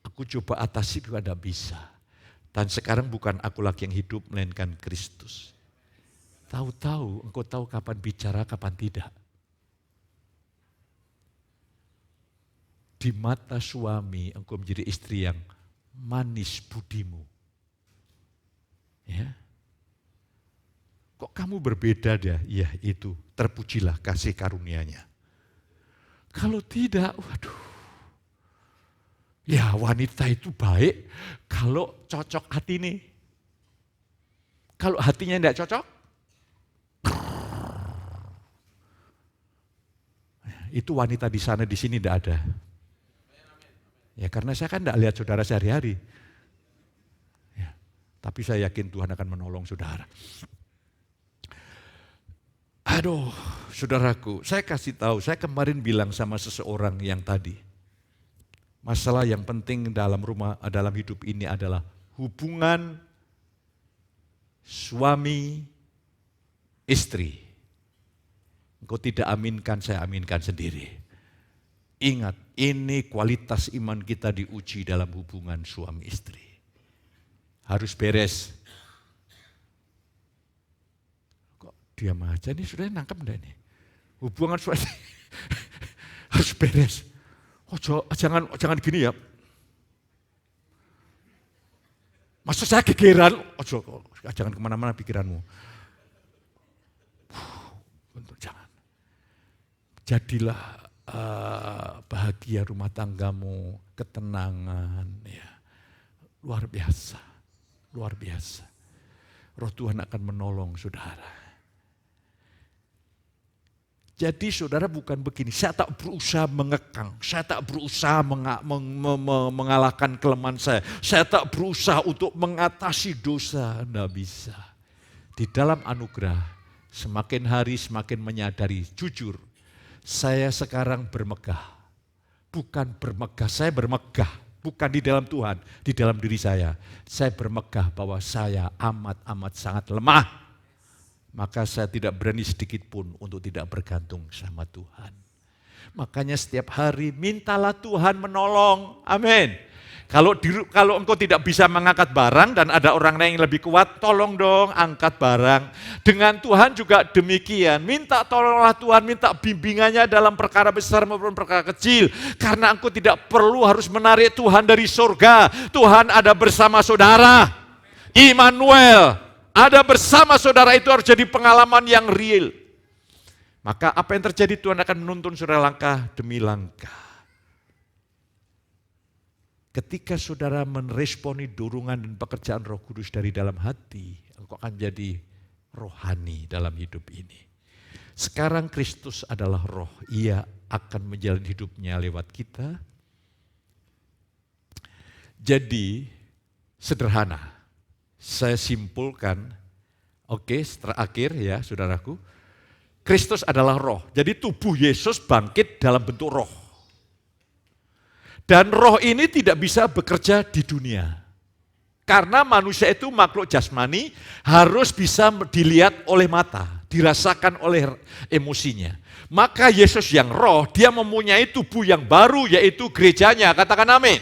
aku coba atasi juga tidak bisa. Dan sekarang bukan aku lagi yang hidup, melainkan Kristus. Tahu-tahu, engkau tahu kapan bicara, kapan tidak. Di mata suami, engkau menjadi istri yang manis budimu. Ya. Kok kamu berbeda dia? Ya itu, terpujilah kasih karunia-Nya. Kalau tidak, waduh. Ya wanita itu baik kalau cocok hati nih. Kalau hatinya tidak cocok, itu wanita di sana, di sini tidak ada. Ya karena saya kan tidak lihat saudara sehari-hari. Ya, tapi saya yakin Tuhan akan menolong saudara. Aduh, saudaraku, saya kasih tahu, saya kemarin bilang sama seseorang yang tadi, masalah yang penting dalam hidup ini adalah hubungan suami istri. Engkau tidak aminkan, saya aminkan sendiri. Ingat, ini kualitas iman kita diuji dalam hubungan suami istri. Harus beres. Diam aja, ini sudah nangkep enggak ini? Hubungan suami harus beres. Oh, jangan gini ya. Maksud saya gegeran, jangan kemana-mana pikiranmu. Untuk jangan. Jadilah bahagia. bahagia rumah tanggamu, ketenangan. Ya. Luar biasa, luar biasa. Roh Tuhan akan menolong saudara. Jadi saudara bukan begini, saya tak berusaha mengekang, saya tak berusaha mengalahkan kelemahan saya tak berusaha untuk mengatasi dosa, tidak bisa. Di dalam anugerah, semakin hari semakin menyadari, jujur, saya sekarang bermegah. Bukan bermegah, saya bermegah, bukan di dalam Tuhan, di dalam diri saya. Saya bermegah bahwa saya amat sangat lemah. Maka saya tidak berani sedikit pun untuk tidak bergantung sama Tuhan. Makanya setiap hari mintalah Tuhan menolong. Amin. Kalau engkau tidak bisa mengangkat barang dan ada orang lain yang lebih kuat, tolong dong angkat barang. Dengan Tuhan juga demikian. Minta tolonglah Tuhan, minta bimbingannya dalam perkara besar maupun perkara kecil. Karena engkau tidak perlu harus menarik Tuhan dari surga. Tuhan ada bersama saudara. Immanuel. Ada bersama saudara itu harus jadi pengalaman yang real. Maka apa yang terjadi, Tuhan akan menuntun saudara langkah demi langkah. Ketika saudara meresponi dorongan dan pekerjaan Roh Kudus dari dalam hati, engkau akan jadi rohani dalam hidup ini. Sekarang Kristus adalah roh, ia akan menjalani hidupnya lewat kita. Jadi sederhana. Saya simpulkan, terakhir ya saudaraku, Kristus adalah roh. Jadi tubuh Yesus bangkit dalam bentuk roh. Dan roh ini tidak bisa bekerja di dunia. Karena manusia itu makhluk jasmani, harus bisa dilihat oleh mata, dirasakan oleh emosinya. Maka Yesus yang roh, dia mempunyai tubuh yang baru, yaitu gerejanya. Katakan amin.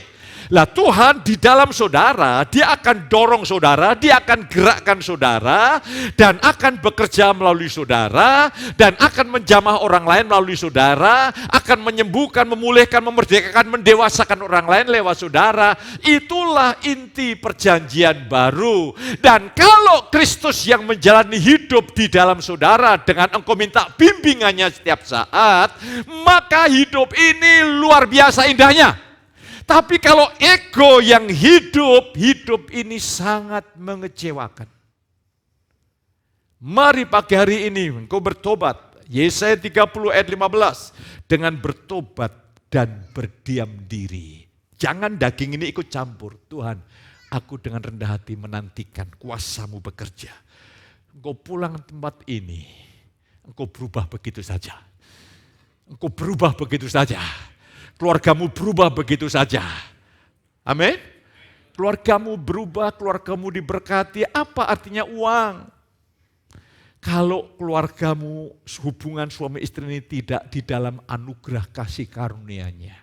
Lah Tuhan di dalam saudara, dia akan dorong saudara, dia akan gerakkan saudara, dan akan bekerja melalui saudara, dan akan menjamah orang lain melalui saudara, akan menyembuhkan, memulihkan, memerdekakan, mendewasakan orang lain lewat saudara. Itulah inti perjanjian baru. Dan kalau Kristus yang menjalani hidup di dalam saudara, dengan engkau minta bimbingannya setiap saat, maka hidup ini luar biasa indahnya. Tapi kalau ego yang hidup ini sangat mengecewakan. Mari pagi hari ini engkau bertobat. Yesaya 30 ayat 15. Dengan bertobat dan berdiam diri. Jangan daging ini ikut campur. Tuhan, aku dengan rendah hati menantikan kuasa-Mu bekerja. Engkau pulang tempat ini, engkau berubah begitu saja. Engkau berubah begitu saja. Keluargamu berubah begitu saja. Amin. Keluargamu berubah, keluargamu diberkati. Apa artinya uang? Kalau keluargamu, hubungan suami istri ini tidak di dalam anugerah kasih karunia-Nya.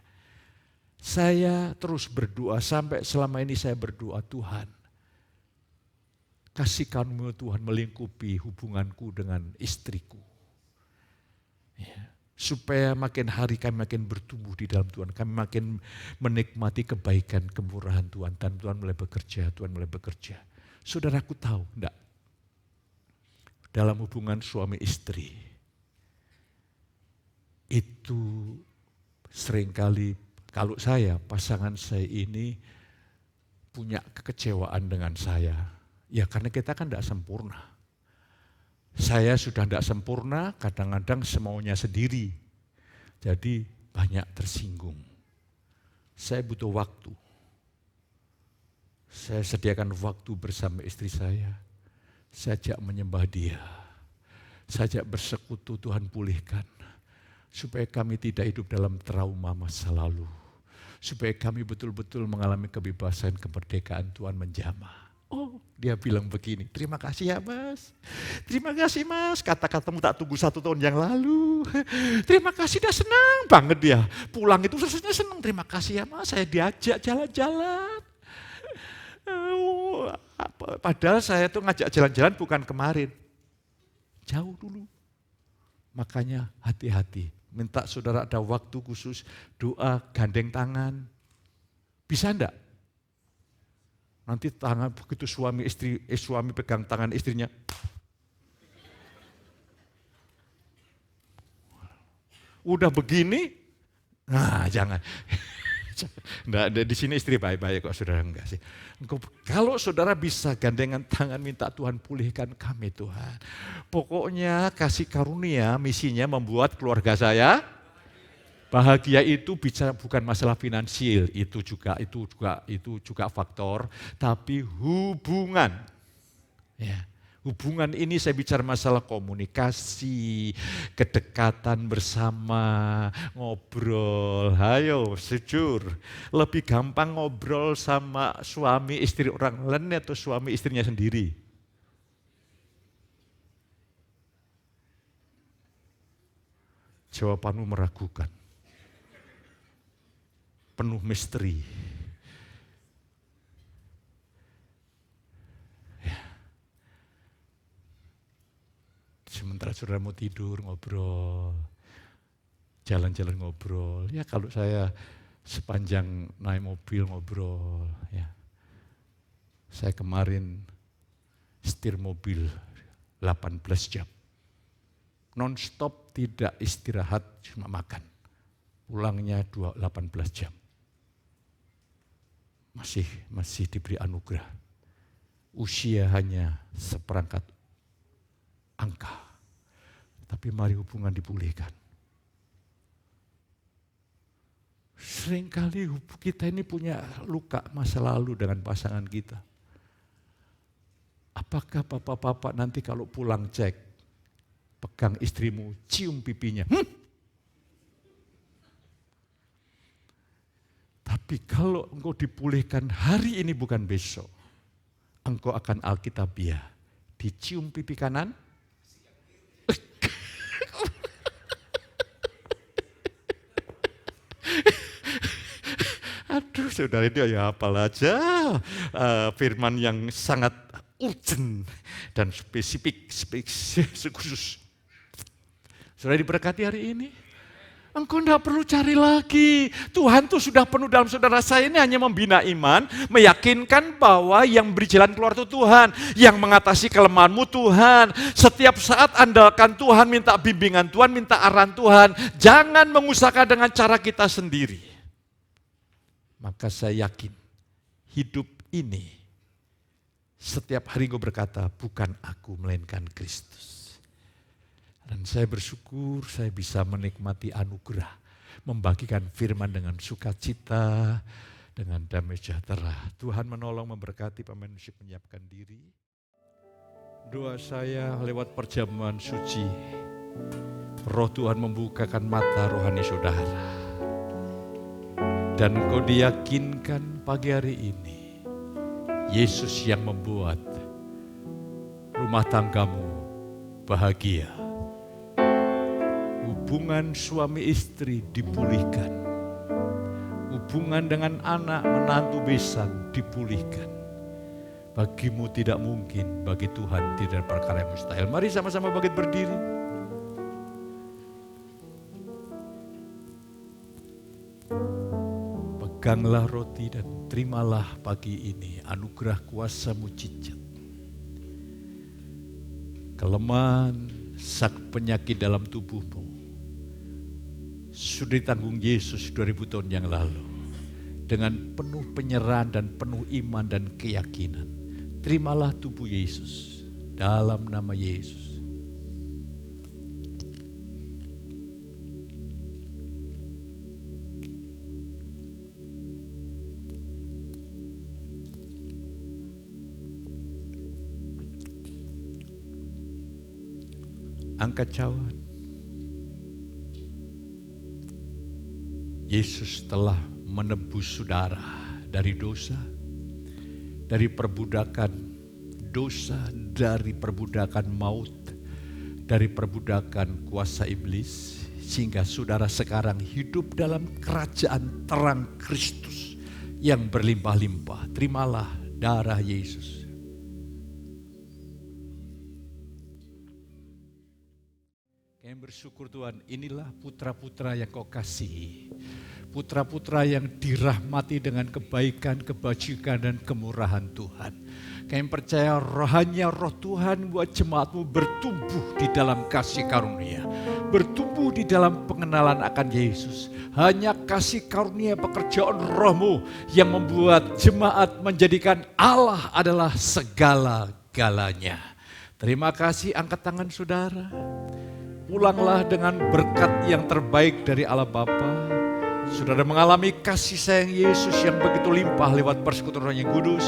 Saya terus berdoa, sampai selama ini saya berdoa, Tuhan, kasih karunia Tuhan melingkupi hubunganku dengan istriku. Ya. Supaya makin hari kami makin bertumbuh di dalam Tuhan. Kami makin menikmati kebaikan, kemurahan Tuhan. Dan Tuhan mulai bekerja, Tuhan mulai bekerja. Saudaraku tahu, enggak? Dalam hubungan suami istri, itu seringkali kalau pasangan saya ini punya kekecewaan dengan saya. Ya karena kita kan enggak sempurna. Saya sudah tidak sempurna, kadang-kadang semaunya sendiri. Jadi banyak tersinggung. Saya butuh waktu. Saya sediakan waktu bersama istri saya. Saya ajak menyembah Dia. Saya ajak bersekutu, Tuhan pulihkan. Supaya kami tidak hidup dalam trauma masa lalu. Supaya kami betul-betul mengalami kebebasan, kemerdekaan, Tuhan menjamah. Oh, dia bilang begini, terima kasih ya Mas. Terima kasih Mas, kata-katamu tak tunggu 1 tahun yang lalu. Terima kasih, dia senang banget dia. Pulang itu rasanya senang, terima kasih ya Mas, saya diajak jalan-jalan. Padahal saya tuh ngajak jalan-jalan bukan kemarin. Jauh dulu. Makanya hati-hati, minta saudara ada waktu khusus, doa, gandeng tangan. Bisa enggak? Nanti tangan begitu suami pegang tangan istrinya. Udah begini, Nah, jangan. Nah, di sini istri baik-baik kok saudara, enggak sih. Kalau saudara bisa gandengan tangan minta Tuhan pulihkan kami Tuhan. Pokoknya kasih karunia misinya membuat keluarga saya bahagia. Itu bicara bukan masalah finansial, itu juga faktor, tapi hubungan. Ya. Hubungan ini saya bicara masalah komunikasi, kedekatan bersama, ngobrol. Hayo, sejur. Lebih gampang ngobrol sama suami istri orang lain atau suami istrinya sendiri? Jawabanmu meragukan. Penuh misteri. Sementara saudara mau tidur, ngobrol, jalan-jalan ngobrol. Ya kalau saya sepanjang naik mobil ngobrol. Ya. Saya kemarin setir mobil 18 jam. Non-stop, tidak istirahat, cuma makan. Pulangnya 18 jam. Masih diberi anugerah. Usia hanya seperangkat angka. Tapi mari hubungan dipulihkan. Seringkali kita ini punya luka masa lalu dengan pasangan kita. Apakah bapak-bapak nanti kalau pulang cek, pegang istrimu, cium pipinya. Tapi kalau engkau dipulihkan hari ini bukan besok, engkau akan alkitabiah. Dicium pipi kanan, aduh saudara, itu ya hafal aja firman yang sangat urgent dan spesifik khusus. Saudara diberkati hari ini. Engkau tidak perlu cari lagi. Tuhan tuh sudah penuh dalam saudara. Saya ini hanya membina iman, meyakinkan bahwa yang beri jalan keluar itu Tuhan, yang mengatasi kelemahanmu Tuhan. Setiap saat andalkan Tuhan, minta bimbingan Tuhan, minta arahan Tuhan. Jangan mengusahakan dengan cara kita sendiri. Maka saya yakin hidup ini setiap hari gue berkata, bukan aku melainkan Kristus. Dan saya bersyukur saya bisa menikmati anugerah, membagikan firman dengan sukacita, dengan damai sejahtera. Tuhan menolong, memberkati pemain musik menyiapkan diri. Doa saya lewat perjamuan suci, Roh Tuhan membukakan mata rohani saudara. Dan kau diyakinkan pagi hari ini, Yesus yang membuat rumah tanggamu bahagia. Hubungan suami istri dipulihkan. Hubungan dengan anak, menantu, besan dipulihkan. Bagimu tidak mungkin, bagi Tuhan tidak perkara yang mustahil. Mari sama-sama bangkit berdiri. Peganglah roti dan terimalah pagi ini anugerah kuasa mujizat. Kelemahan, sakit penyakit dalam tubuhmu sudah ditanggung Yesus 2000 tahun yang lalu. Dengan penuh penyerahan dan penuh iman dan keyakinan, terimalah tubuh Yesus dalam nama Yesus. Angkat cawan. Yesus telah menebus saudara dari dosa, dari perbudakan dosa, dari perbudakan maut, dari perbudakan kuasa iblis, sehingga saudara sekarang hidup dalam kerajaan terang Kristus yang berlimpah-limpah. Terimalah darah Yesus. Kami bersyukur Tuhan, inilah putra-putra yang kau kasihi. Putra-putra yang dirahmati dengan kebaikan, kebajikan, dan kemurahan Tuhan. Kami percaya hanya roh Tuhan buat jemaatmu bertumbuh di dalam kasih karunia. bertumbuh di dalam pengenalan akan Yesus. Hanya kasih karunia pekerjaan Roh-Mu yang membuat jemaat menjadikan Allah adalah segala-galanya. Terima kasih, angkat tangan saudara. Pulanglah dengan berkat yang terbaik dari Allah Bapa. Saudara mengalami kasih sayang Yesus yang begitu limpah lewat persekutuan yang kudus.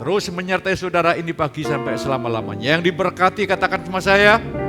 Terus menyertai saudara ini pagi sampai selama-lamanya. Yang diberkati katakan sama saya.